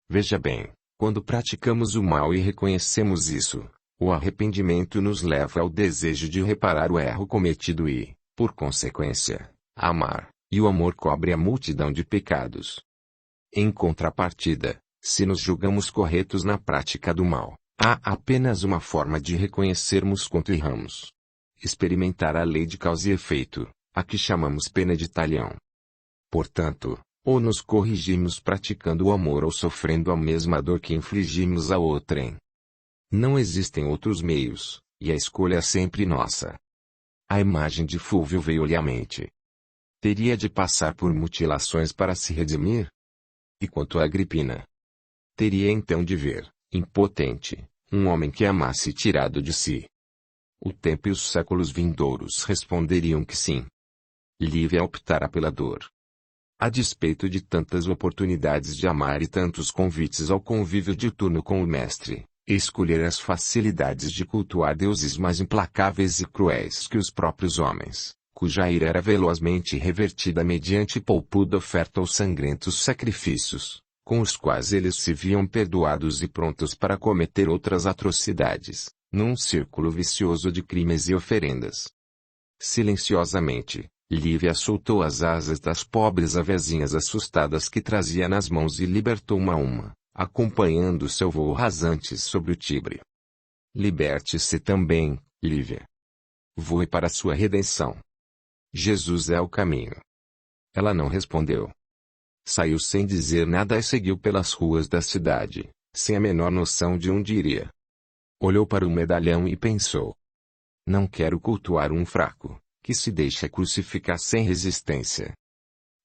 Veja bem, quando praticamos o mal e reconhecemos isso, o arrependimento nos leva ao desejo de reparar o erro cometido e, por consequência, amar, e o amor cobre a multidão de pecados. Em contrapartida, se nos julgamos corretos na prática do mal, há apenas uma forma de reconhecermos quanto erramos. Experimentar a lei de causa e efeito, a que chamamos pena de talião. Portanto, ou nos corrigimos praticando o amor ou sofrendo a mesma dor que infligimos a outrem. Não existem outros meios, e a escolha é sempre nossa. A imagem de Fúvio veio-lhe à mente. Teria de passar por mutilações para se redimir? E quanto a Agripina? Teria então de ver, impotente, um homem que amasse tirado de si. O tempo e os séculos vindouros responderiam que sim. Lívia optara pela dor. A despeito de tantas oportunidades de amar e tantos convites ao convívio diuturno com o mestre, escolher as facilidades de cultuar deuses mais implacáveis e cruéis que os próprios homens, cuja ira era velozmente revertida mediante polpuda oferta ou sangrentos sacrifícios, com os quais eles se viam perdoados e prontos para cometer outras atrocidades, num círculo vicioso de crimes e oferendas. Silenciosamente, Lívia soltou as asas das pobres avezinhas assustadas que trazia nas mãos e libertou uma a uma, acompanhando seu voo rasante sobre o Tibre. Liberte-se também, Lívia. Voe para sua redenção. Jesus é o caminho. Ela não respondeu. Saiu sem dizer nada e seguiu pelas ruas da cidade, sem a menor noção de onde iria. Olhou para o medalhão e pensou. Não quero cultuar um fraco, que se deixa crucificar sem resistência.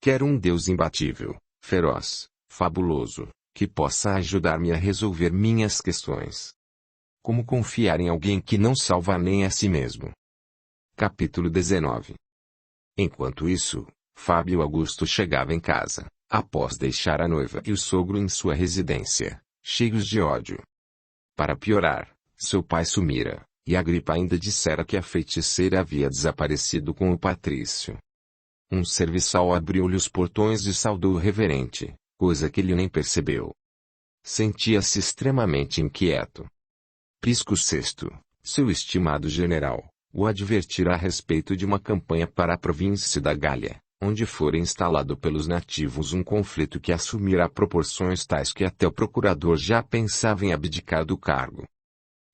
Quero um Deus imbatível, feroz, fabuloso, que possa ajudar-me a resolver minhas questões. Como confiar em alguém que não salva nem a si mesmo? Capítulo 19. Enquanto isso, Fábio Augusto chegava em casa, após deixar a noiva e o sogro em sua residência, cheios de ódio. Para piorar, seu pai sumira, e Agripa ainda dissera que a feiticeira havia desaparecido com o patrício. Um serviçal abriu-lhe os portões e saudou reverente, coisa que ele nem percebeu. Sentia-se extremamente inquieto. Prisco VI, seu estimado general, o advertira a respeito de uma campanha para a província da Gália, onde fora instalado pelos nativos um conflito que assumira proporções tais que até o procurador já pensava em abdicar do cargo.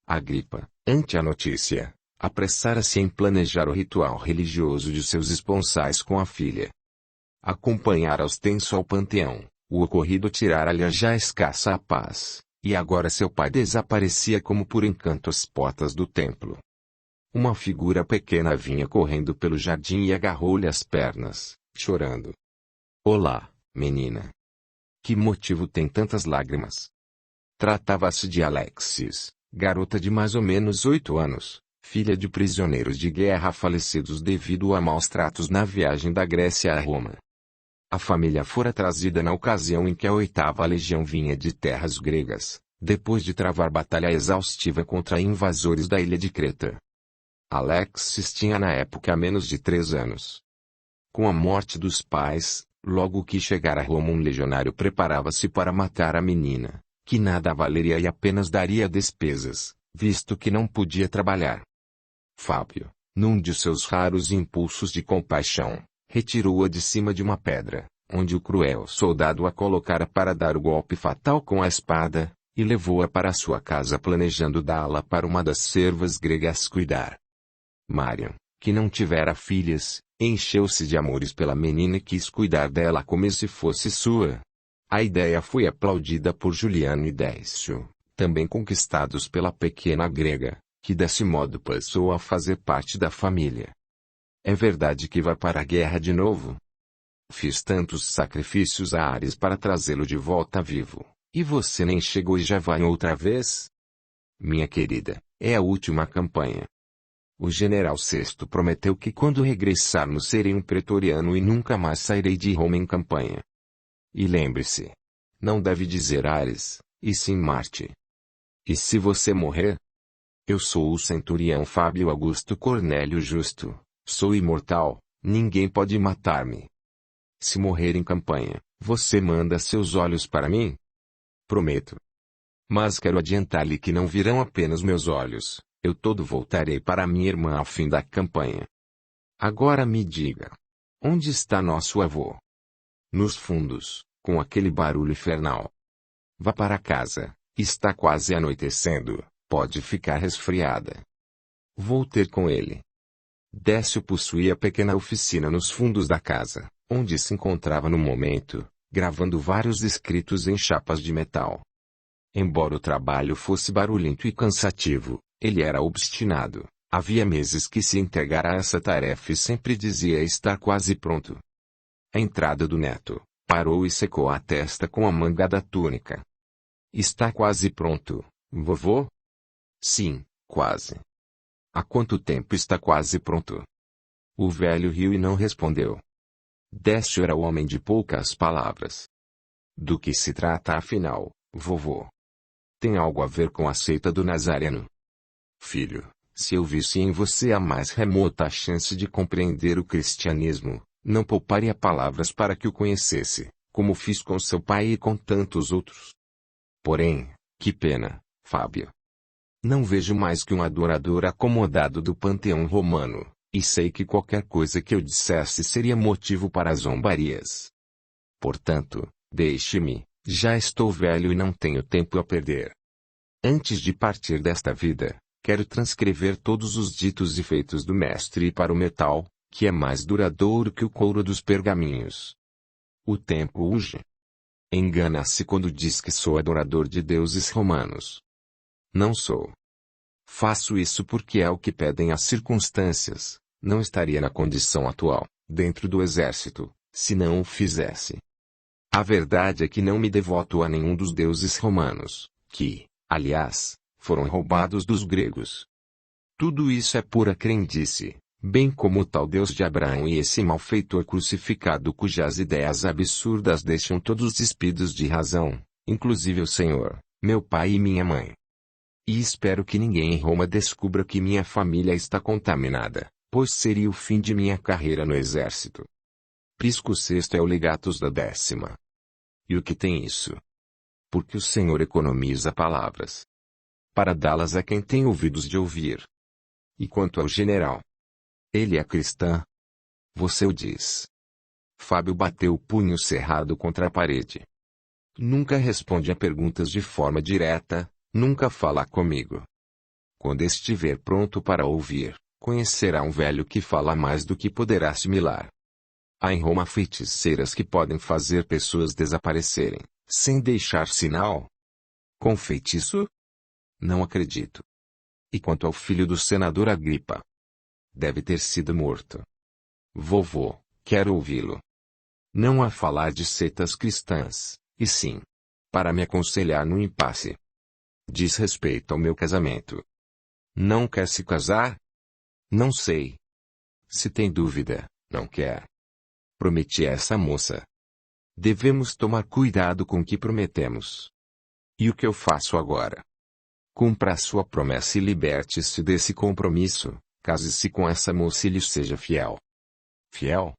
Agripa, ante a notícia, apressara-se em planejar o ritual religioso de seus esponsais com a filha. Acompanhara ostenso ao panteão, o ocorrido tirara-lhe a já escassa a paz, e agora seu pai desaparecia como por encanto às portas do templo. Uma figura pequena vinha correndo pelo jardim e agarrou-lhe as pernas, chorando. Olá, menina. Que motivo tem tantas lágrimas? Tratava-se de Alexis, garota de mais ou menos 8 anos, filha de prisioneiros de guerra falecidos devido a maus tratos na viagem da Grécia a Roma. A família fora trazida na ocasião em que a 8ª Legião vinha de terras gregas, depois de travar batalha exaustiva contra invasores da ilha de Creta. Alexis tinha na época menos de 3 anos. Com a morte dos pais, logo que chegara a Roma um legionário preparava-se para matar a menina, que nada valeria e apenas daria despesas, visto que não podia trabalhar. Fábio, num de seus raros impulsos de compaixão, retirou-a de cima de uma pedra, onde o cruel soldado a colocara para dar o golpe fatal com a espada, e levou-a para sua casa planejando dá-la para uma das servas gregas cuidar. Marion, que não tivera filhas, encheu-se de amores pela menina e quis cuidar dela como se fosse sua. A ideia foi aplaudida por Juliano e Décio, também conquistados pela pequena grega, que desse modo passou a fazer parte da família. É verdade que vai para a guerra de novo? Fiz tantos sacrifícios a Ares para trazê-lo de volta vivo, e você nem chegou e já vai outra vez? Minha querida, é a última campanha. O general Sesto prometeu que quando regressarmos serei um pretoriano e nunca mais sairei de Roma em campanha. E lembre-se, não deve dizer Ares, e sim Marte. E se você morrer? Eu sou o centurião Fábio Augusto Cornélio Justo, sou imortal, ninguém pode matar-me. Se morrer em campanha, você manda seus olhos para mim? Prometo. Mas quero adiantar-lhe que não virão apenas meus olhos, eu todo voltarei para minha irmã ao fim da campanha. Agora me diga. Onde está nosso avô? Nos fundos, com aquele barulho infernal. Vá para casa, está quase anoitecendo, pode ficar resfriada. Vou ter com ele. Décio possuía pequena oficina nos fundos da casa, onde se encontrava no momento, gravando vários escritos em chapas de metal. Embora o trabalho fosse barulhento e cansativo, ele era obstinado. Havia meses que se entregara a essa tarefa e sempre dizia estar quase pronto. A entrada do neto, parou e secou a testa com a manga da túnica. Está quase pronto, vovô? Sim, quase. Há quanto tempo está quase pronto? O velho riu e não respondeu. Décio era homem de poucas palavras. Do que se trata afinal, vovô? Tem algo a ver com a seita do Nazareno. Filho, se eu visse em você a mais remota chance de compreender o cristianismo, não pouparia palavras para que o conhecesse, como fiz com seu pai e com tantos outros. Porém, que pena, Fábio. Não vejo mais que um adorador acomodado do panteão romano, e sei que qualquer coisa que eu dissesse seria motivo para zombarias. Portanto, deixe-me, já estou velho e não tenho tempo a perder. Antes de partir desta vida, quero transcrever todos os ditos e feitos do mestre para o metal, que é mais duradouro que o couro dos pergaminhos. O tempo urge. Engana-se quando diz que sou adorador de deuses romanos. Não sou. Faço isso porque é o que pedem as circunstâncias, não estaria na condição atual, dentro do exército, se não o fizesse. A verdade é que não me devoto a nenhum dos deuses romanos, que, aliás, foram roubados dos gregos. Tudo isso é pura crendice, bem como o tal Deus de Abraão e esse malfeitor crucificado cujas ideias absurdas deixam todos despidos de razão, inclusive o Senhor, meu pai e minha mãe. E espero que ninguém em Roma descubra que minha família está contaminada, pois seria o fim de minha carreira no exército. Prisco VI é o legatus da 10ª. E o que tem isso? Porque o Senhor economiza palavras para dá-las a quem tem ouvidos de ouvir. E quanto ao general? Ele é cristão? Você o diz. Fábio bateu o punho cerrado contra a parede. Nunca responde a perguntas de forma direta, nunca fala comigo. Quando estiver pronto para ouvir, conhecerá um velho que fala mais do que poderá assimilar. Há em Roma feiticeiras que podem fazer pessoas desaparecerem, sem deixar sinal. Com feitiço? Não acredito. E quanto ao filho do senador Agripa? Deve ter sido morto. Vovô, quero ouvi-lo. Não a falar de seitas cristãs, e sim, para me aconselhar no impasse. Diz respeito ao meu casamento. Não quer se casar? Não sei. Se tem dúvida, não quer. Prometi a essa moça. Devemos tomar cuidado com o que prometemos. E o que eu faço agora? Cumpra a sua promessa e liberte-se desse compromisso. Case-se com essa moça e lhe seja fiel. Fiel?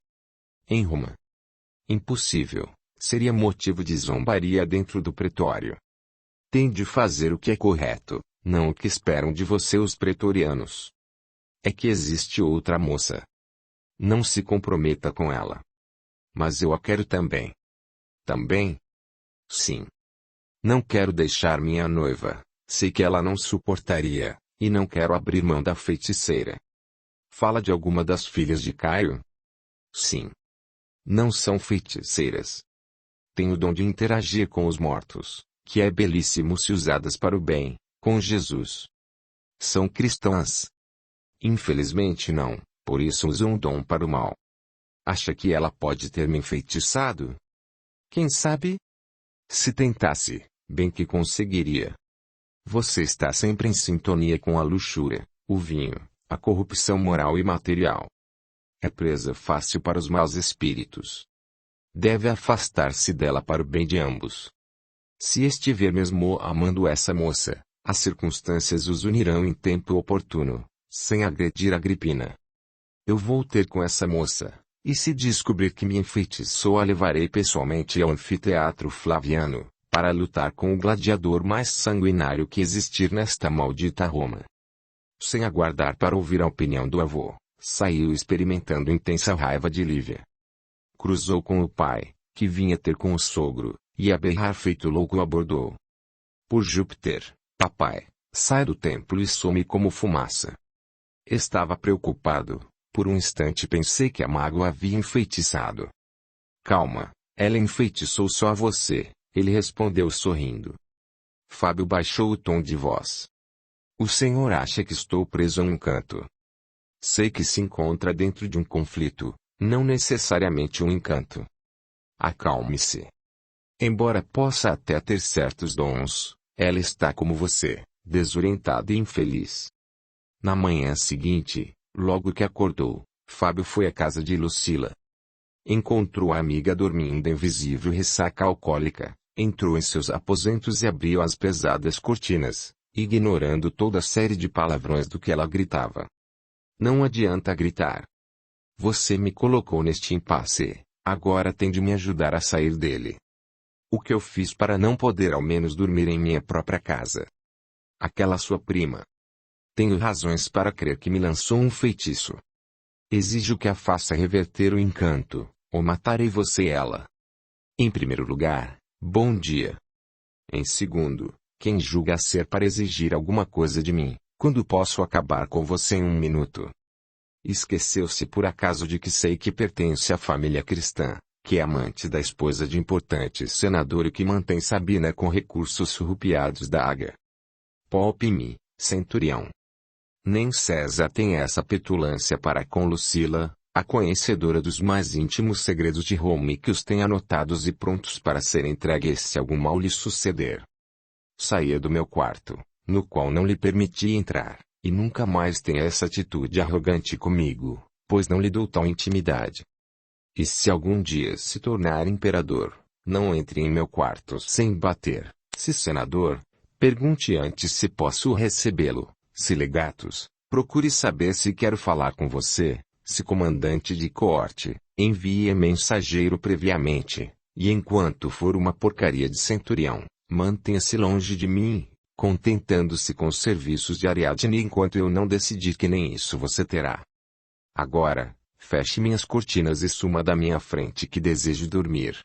Em Roma. Impossível. Seria motivo de zombaria dentro do pretório. Tem de fazer o que é correto, não o que esperam de você os pretorianos. É que existe outra moça. Não se comprometa com ela. Mas eu a quero também. Também? Sim. Não quero deixar minha noiva. Sei que ela não suportaria, e não quero abrir mão da feiticeira. Fala de alguma das filhas de Caio? Sim. Não são feiticeiras. Têm o dom de interagir com os mortos, que é belíssimo se usadas para o bem, com Jesus. São cristãs. Infelizmente não, por isso usam o dom para o mal. Acha que ela pode ter me enfeitiçado? Quem sabe? Se tentasse, bem que conseguiria. Você está sempre em sintonia com a luxúria, o vinho, a corrupção moral e material. É presa fácil para os maus espíritos. Deve afastar-se dela para o bem de ambos. Se estiver mesmo amando essa moça, as circunstâncias os unirão em tempo oportuno, sem agredir Agripina. Eu vou ter com essa moça, e se descobrir que me enfeitiçou a levarei pessoalmente ao anfiteatro Flaviano, para lutar com o gladiador mais sanguinário que existir nesta maldita Roma. Sem aguardar para ouvir a opinião do avô, saiu experimentando intensa raiva de Lívia. Cruzou com o pai, que vinha ter com o sogro, e a berrar feito louco abordou. Por Júpiter, papai, sai do templo e some como fumaça. Estava preocupado, por um instante pensei que a mágoa havia enfeitiçado. Calma, ela enfeitiçou só você, ele respondeu sorrindo. Fábio baixou o tom de voz. O senhor acha que estou preso a um encanto? Sei que se encontra dentro de um conflito, não necessariamente um encanto. Acalme-se. Embora possa até ter certos dons, ela está como você, desorientada e infeliz. Na manhã seguinte, logo que acordou, Fábio foi à casa de Lucila. Encontrou a amiga dormindo em visível ressaca alcoólica, entrou em seus aposentos e abriu as pesadas cortinas, ignorando toda a série de palavrões do que ela gritava. Não adianta gritar. Você me colocou neste impasse, agora tem de me ajudar a sair dele. O que eu fiz para não poder ao menos dormir em minha própria casa? Aquela sua prima. Tenho razões para crer que me lançou um feitiço. Exijo que a faça reverter o encanto, ou matarei você e ela. Em primeiro lugar, bom dia. Em segundo, quem julga ser para exigir alguma coisa de mim, quando posso acabar com você em um minuto? Esqueceu-se por acaso de que sei que pertence à família cristã, que é amante da esposa de importante senador e que mantém Sabina com recursos surrupiados da Haga. Poupe-me, centurião. Nem César tem essa petulância para com Lucila, a conhecedora dos mais íntimos segredos de Roma e que os tem anotados e prontos para ser entregues se algum mal lhe suceder. Saia do meu quarto, no qual não lhe permiti entrar, e nunca mais tenha essa atitude arrogante comigo, pois não lhe dou tal intimidade. E se algum dia se tornar imperador, não entre em meu quarto sem bater. Se senador, pergunte antes se posso recebê-lo. Se legatus, procure saber se quero falar com você. Se comandante de coorte, envie mensageiro previamente. E enquanto for uma porcaria de centurião, mantenha-se longe de mim, contentando-se com os serviços de Ariadne enquanto eu não decidir que nem isso você terá. Agora, feche minhas cortinas e suma da minha frente que desejo dormir.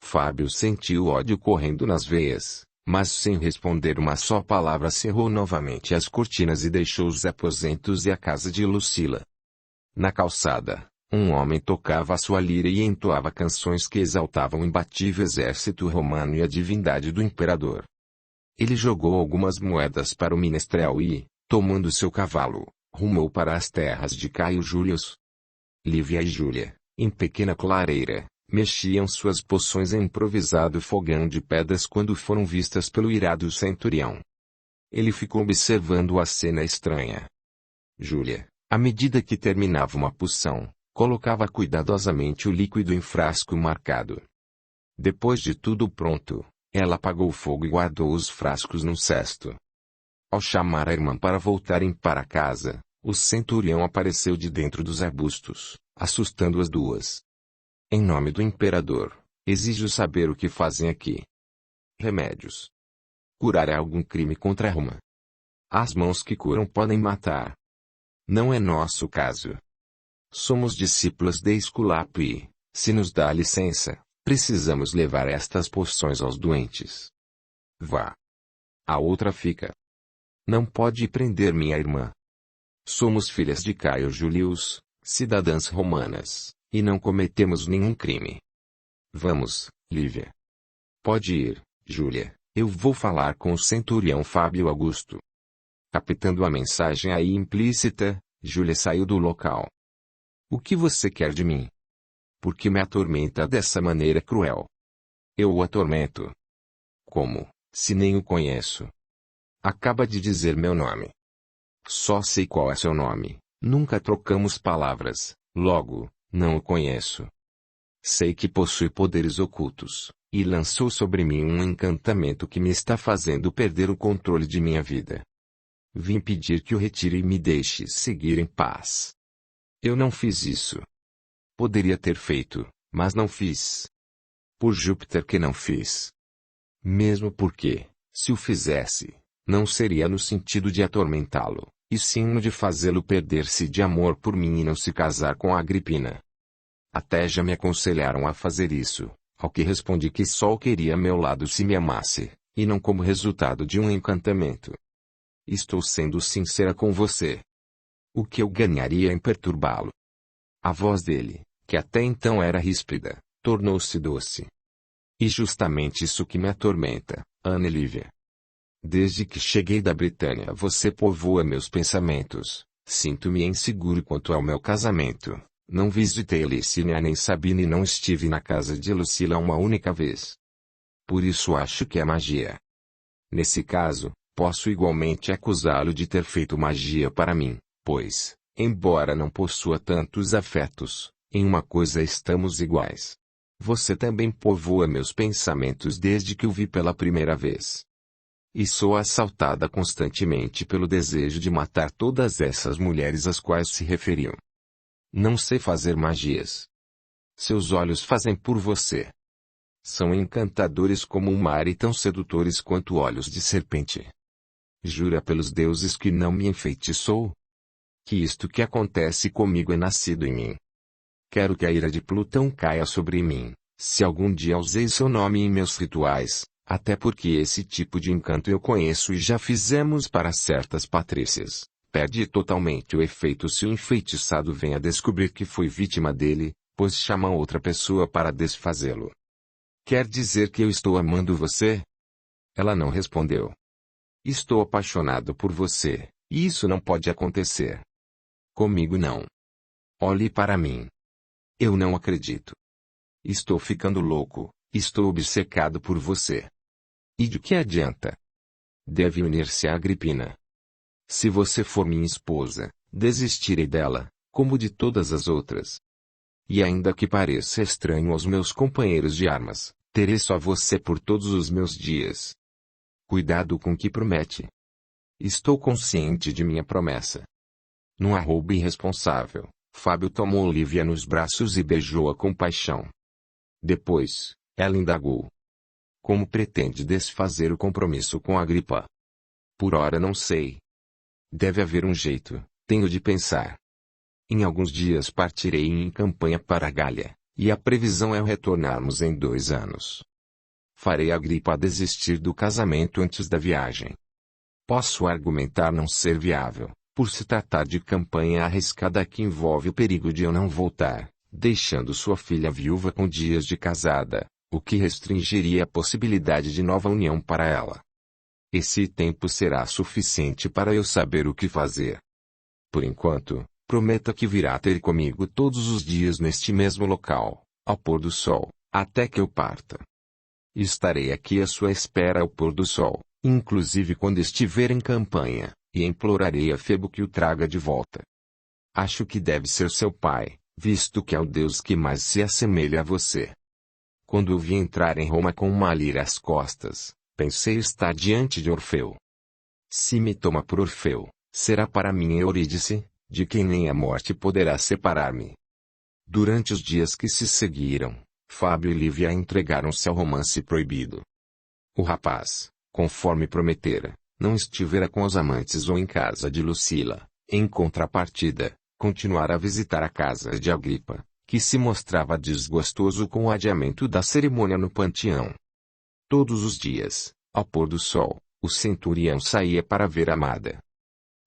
Fábio sentiu ódio correndo nas veias, mas sem responder uma só palavra cerrou novamente as cortinas e deixou os aposentos e a casa de Lucila. Na calçada, um homem tocava a sua lira e entoava canções que exaltavam o imbatível exército romano e a divindade do imperador. Ele jogou algumas moedas para o menestrel e, tomando seu cavalo, rumou para as terras de Caio Július. Lívia e Júlia, em pequena clareira, mexiam suas poções em improvisado fogão de pedras quando foram vistas pelo irado centurião. Ele ficou observando a cena estranha. Júlia, à medida que terminava uma poção, colocava cuidadosamente o líquido em frasco marcado. Depois de tudo pronto, ela apagou o fogo e guardou os frascos num cesto. Ao chamar a irmã para voltarem para casa, o centurião apareceu de dentro dos arbustos, assustando as duas. Em nome do imperador, exijo saber o que fazem aqui. Remédios. Curar é algum crime contra Roma. As mãos que curam podem matar. Não é nosso caso. Somos discípulos de Esculápio e, se nos dá licença, precisamos levar estas poções aos doentes. Vá. A outra fica. Não pode prender minha irmã. Somos filhas de Caio Julius, cidadãs romanas, e não cometemos nenhum crime. Vamos, Lívia. Pode ir, Júlia, eu vou falar com o centurião Fábio Augusto. Captando a mensagem aí implícita, Júlia saiu do local. O que você quer de mim? Por que me atormenta dessa maneira cruel? Eu o atormento. Como, se nem o conheço? Acaba de dizer meu nome. Só sei qual é seu nome, nunca trocamos palavras, logo, não o conheço. Sei que possui poderes ocultos, e lançou sobre mim um encantamento que me está fazendo perder o controle de minha vida. Vim pedir que o retire e me deixe seguir em paz. Eu não fiz isso. Poderia ter feito, mas não fiz. Por Júpiter que não fiz. Mesmo porque, se o fizesse, não seria no sentido de atormentá-lo, e sim no de fazê-lo perder-se de amor por mim e não se casar com a Agripina. Até já me aconselharam a fazer isso, ao que respondi que só o queria a meu lado se me amasse, e não como resultado de um encantamento. Estou sendo sincera com você. O que eu ganharia em perturbá-lo? A voz dele, que até então era ríspida, tornou-se doce. E justamente isso que me atormenta, Ana Lívia. Desde que cheguei da Britânia você povoa meus pensamentos, sinto-me inseguro quanto ao meu casamento, não visitei Licínia nem Sabina e não estive na casa de Lucila uma única vez. Por isso acho que é magia. Nesse caso, posso igualmente acusá-lo de ter feito magia para mim, pois, embora não possua tantos afetos, em uma coisa estamos iguais. Você também povoa meus pensamentos desde que o vi pela primeira vez. E sou assaltada constantemente pelo desejo de matar todas essas mulheres às quais se referiam. Não sei fazer magias. Seus olhos fazem por você. São encantadores como o mar e tão sedutores quanto olhos de serpente. Jura pelos deuses que não me enfeitiçou? Que isto que acontece comigo é nascido em mim. Quero que a ira de Plutão caia sobre mim, se algum dia usei seu nome em meus rituais, até porque esse tipo de encanto eu conheço e já fizemos para certas patrícias. Perde totalmente o efeito se o enfeitiçado vem a descobrir que foi vítima dele, pois chama outra pessoa para desfazê-lo. Quer dizer que eu estou amando você? Ela não respondeu. Estou apaixonado por você, e isso não pode acontecer. Comigo não. Olhe para mim. Eu não acredito. Estou ficando louco, estou obcecado por você. E de que adianta? Deve unir-se a Agripina. Se você for minha esposa, desistirei dela, como de todas as outras. E ainda que pareça estranho aos meus companheiros de armas, terei só você por todos os meus dias. Cuidado com o que promete. Estou consciente de minha promessa. Num arrobo irresponsável, Fábio tomou Olivia nos braços e beijou-a com paixão. Depois, ela indagou. Como pretende desfazer o compromisso com Agripa? Por ora não sei. Deve haver um jeito, tenho de pensar. Em alguns dias partirei em campanha para a Gália, e a previsão é retornarmos em 2 anos. Farei Agripa desistir do casamento antes da viagem. Posso argumentar não ser viável, por se tratar de campanha arriscada que envolve o perigo de eu não voltar, deixando sua filha viúva com dias de casada, o que restringiria a possibilidade de nova união para ela. Esse tempo será suficiente para eu saber o que fazer. Por enquanto, prometa que virá ter comigo todos os dias neste mesmo local, ao pôr do sol, até que eu parta. Estarei aqui à sua espera ao pôr do sol, inclusive quando estiver em campanha, e implorarei a Febo que o traga de volta. Acho que deve ser seu pai, visto que é o deus que mais se assemelha a você. Quando o vi entrar em Roma com uma lira às costas, pensei estar diante de Orfeu. Se me toma por Orfeu, será para mim Eurídice, de quem nem a morte poderá separar-me. Durante os dias que se seguiram, Fábio e Lívia entregaram-se ao romance proibido. O rapaz, conforme prometera, não estivera com os amantes ou em casa de Lucila. Em contrapartida, continuara a visitar a casa de Agripa, que se mostrava desgostoso com o adiamento da cerimônia no panteão. Todos os dias, ao pôr do sol, o centurião saía para ver a amada.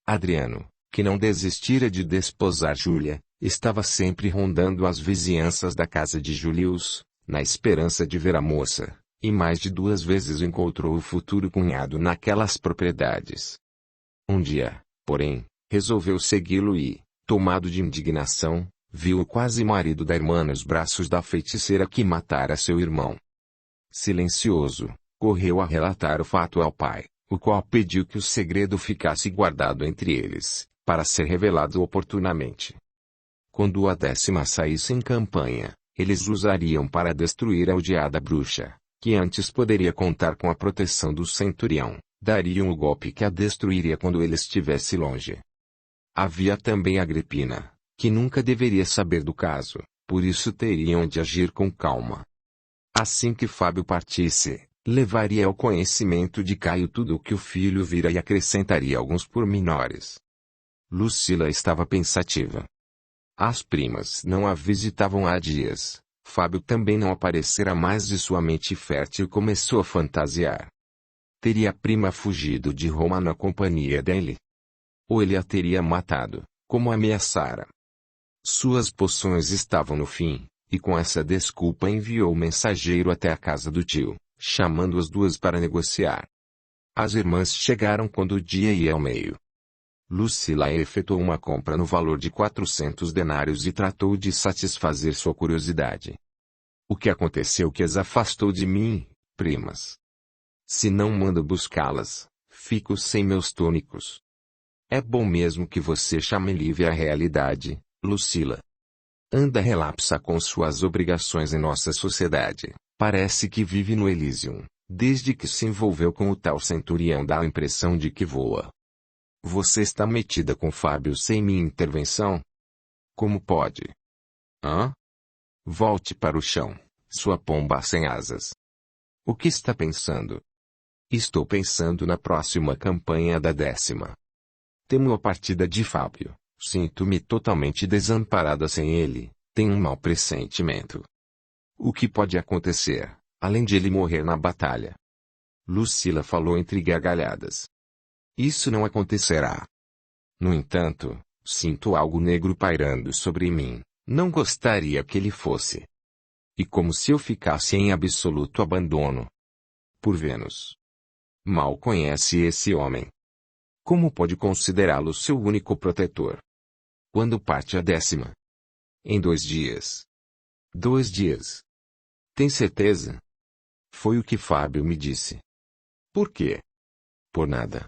Adriano, que não desistira de desposar Júlia, estava sempre rondando as vizinhanças da casa de Július, na esperança de ver a moça, e mais de 2 vezes encontrou o futuro cunhado naquelas propriedades. Um dia, porém, resolveu segui-lo e, tomado de indignação, viu o quase marido da irmã nos braços da feiticeira que matara seu irmão. Silencioso, correu a relatar o fato ao pai, o qual pediu que o segredo ficasse guardado entre eles, para ser revelado oportunamente. Quando a 10ª saísse em campanha, eles usariam para destruir a odiada bruxa, que antes poderia contar com a proteção do centurião, dariam o golpe que a destruiria quando ele estivesse longe. Havia também Agripina, que nunca deveria saber do caso, por isso teriam de agir com calma. Assim que Fábio partisse, levaria ao conhecimento de Caio tudo o que o filho vira e acrescentaria alguns pormenores. Lucila estava pensativa. As primas não a visitavam há dias, Fábio também não aparecera mais e sua mente fértil começou a fantasiar. Teria a prima fugido de Roma na companhia dele? Ou ele a teria matado, como ameaçara? Suas poções estavam no fim, e com essa desculpa enviou o mensageiro até a casa do tio, chamando as duas para negociar. As irmãs chegaram quando o dia ia ao meio. Lucila efetuou uma compra no valor de 400 denários e tratou de satisfazer sua curiosidade. O que aconteceu que as afastou de mim, primas? Se não mando buscá-las, fico sem meus tônicos. É bom mesmo que você chame Lívia à realidade, Lucila. Anda relapsa com suas obrigações em nossa sociedade, parece que vive no Elysium, desde que se envolveu com o tal centurião dá a impressão de que voa. Você está metida com Fábio sem minha intervenção? Como pode? Hã? Volte para o chão, sua pomba sem asas. O que está pensando? Estou pensando na próxima campanha da 10ª. Temo a partida de Fábio, sinto-me totalmente desamparada sem ele, tenho um mau pressentimento. O que pode acontecer, além de ele morrer na batalha? Lucila falou entre gargalhadas. Isso não acontecerá. No entanto, sinto algo negro pairando sobre mim, não gostaria que ele fosse. E como se eu ficasse em absoluto abandono. Por Vênus. Mal conhece esse homem. Como pode considerá-lo seu único protetor? Quando parte a 10ª? Em 2 dias. 2 dias. Tem certeza? Foi o que Fábio me disse. Por quê? Por nada.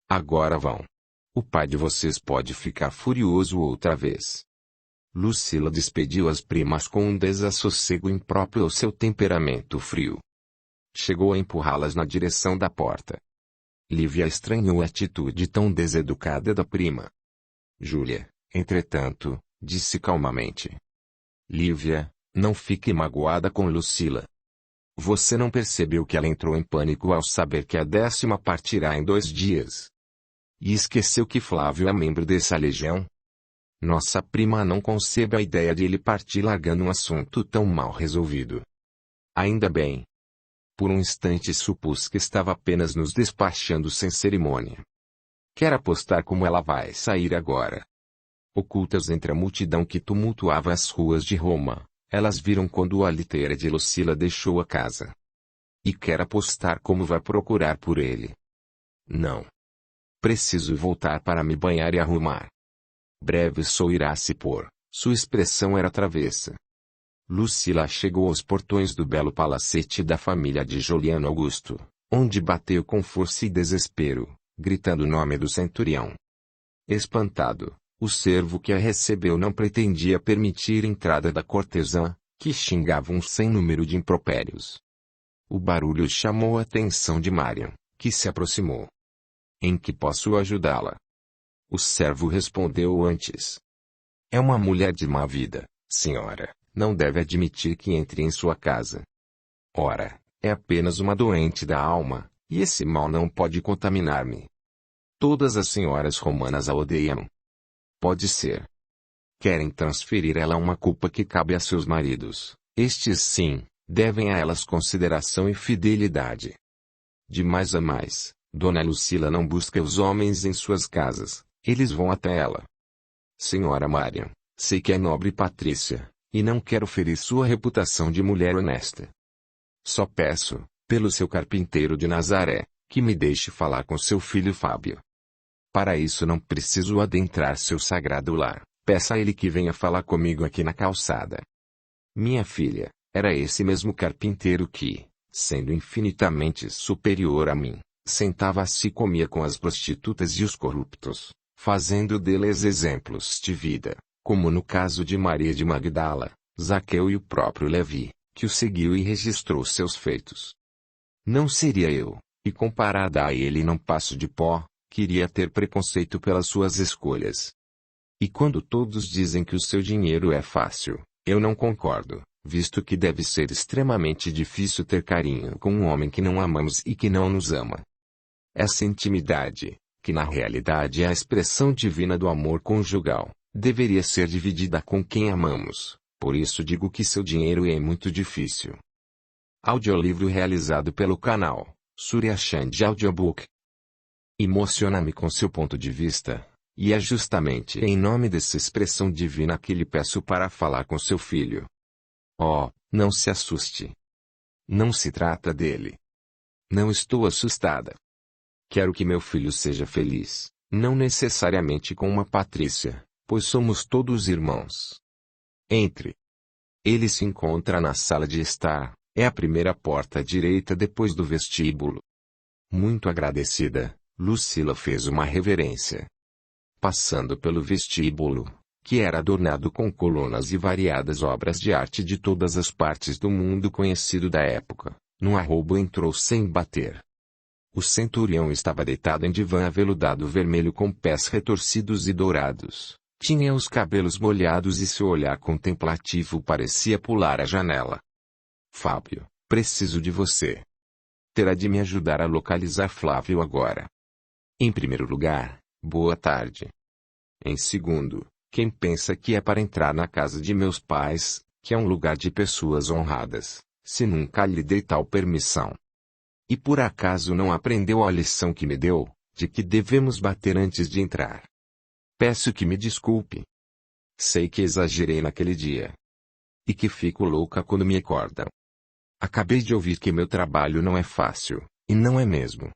Agora vão. O pai de vocês pode ficar furioso outra vez. Lucila despediu as primas com um desassossego impróprio ao seu temperamento frio. Chegou a empurrá-las na direção da porta. Lívia estranhou a atitude tão deseducada da prima. Júlia, entretanto, disse calmamente. Lívia, não fique magoada com Lucila. Você não percebeu que ela entrou em pânico ao saber que a 10ª partirá em 2 dias? E esqueceu que Flávio é membro dessa legião? Nossa prima não concebe a ideia de ele partir largando um assunto tão mal resolvido. Ainda bem. Por um instante supus que estava apenas nos despachando sem cerimônia. Quer apostar como ela vai sair agora? Ocultas entre a multidão que tumultuava as ruas de Roma, elas viram quando a liteira de Lucila deixou a casa. E quer apostar como vai procurar por ele? Não. Preciso voltar para me banhar e arrumar. Breve o sol irá se pôr, sua expressão era travessa. Lucila chegou aos portões do belo palacete da família de Juliano Augusto, onde bateu com força e desespero, gritando o nome do centurião. Espantado, o servo que a recebeu não pretendia permitir a entrada da cortesã, que xingavam sem número de impropérios. O barulho chamou a atenção de Mariam, que se aproximou. Em que posso ajudá-la? O servo respondeu antes. É uma mulher de má vida, senhora, não deve admitir que entre em sua casa. Ora, é apenas uma doente da alma, e esse mal não pode contaminar-me. Todas as senhoras romanas a odeiam. Pode ser. Querem transferir ela uma culpa que cabe a seus maridos. Estes sim, devem a elas consideração e fidelidade. De mais a mais, Dona Lucila não busca os homens em suas casas, eles vão até ela. Senhora Mariam, sei que é nobre Patrícia, e não quero ferir sua reputação de mulher honesta. Só peço, pelo seu carpinteiro de Nazaré, que me deixe falar com seu filho Fábio. Para isso não preciso adentrar seu sagrado lar, peça a ele que venha falar comigo aqui na calçada. Minha filha, era esse mesmo carpinteiro que, sendo infinitamente superior a mim, sentava-se e comia com as prostitutas e os corruptos, fazendo deles exemplos de vida, como no caso de Maria de Magdala, Zaqueu e o próprio Levi, que o seguiu e registrou seus feitos. Não seria eu, e comparada a ele não passo de pó, queria ter preconceito pelas suas escolhas. E quando todos dizem que o seu dinheiro é fácil, eu não concordo, visto que deve ser extremamente difícil ter carinho com um homem que não amamos e que não nos ama. Essa intimidade, que na realidade é a expressão divina do amor conjugal, deveria ser dividida com quem amamos, por isso digo que seu dinheiro é muito difícil. Audiolivro realizado pelo canal Surya Chand Audiobook. Emociona-me com seu ponto de vista, e é justamente em nome dessa expressão divina que lhe peço para falar com seu filho. Oh, não se assuste. Não se trata dele. Não estou assustada. Quero que meu filho seja feliz, não necessariamente com uma Patrícia, pois somos todos irmãos. Entre. Ele se encontra na sala de estar, é a primeira porta à direita depois do vestíbulo. Muito agradecida, Lucila fez uma reverência. Passando pelo vestíbulo, que era adornado com colunas e variadas obras de arte de todas as partes do mundo conhecido da época, no arrobo entrou sem bater. O centurião estava deitado em divã aveludado vermelho com pés retorcidos e dourados. Tinha os cabelos molhados e seu olhar contemplativo parecia pular a janela. Fábio, preciso de você. Terá de me ajudar a localizar Flávio agora. Em primeiro lugar, boa tarde. Em segundo, quem pensa que é para entrar na casa de meus pais, que é um lugar de pessoas honradas, se nunca lhe dei tal permissão? E por acaso não aprendeu a lição que me deu, de que devemos bater antes de entrar? Peço que me desculpe. Sei que exagerei naquele dia. E que fico louca quando me acordam. Acabei de ouvir que meu trabalho não é fácil, e não é mesmo.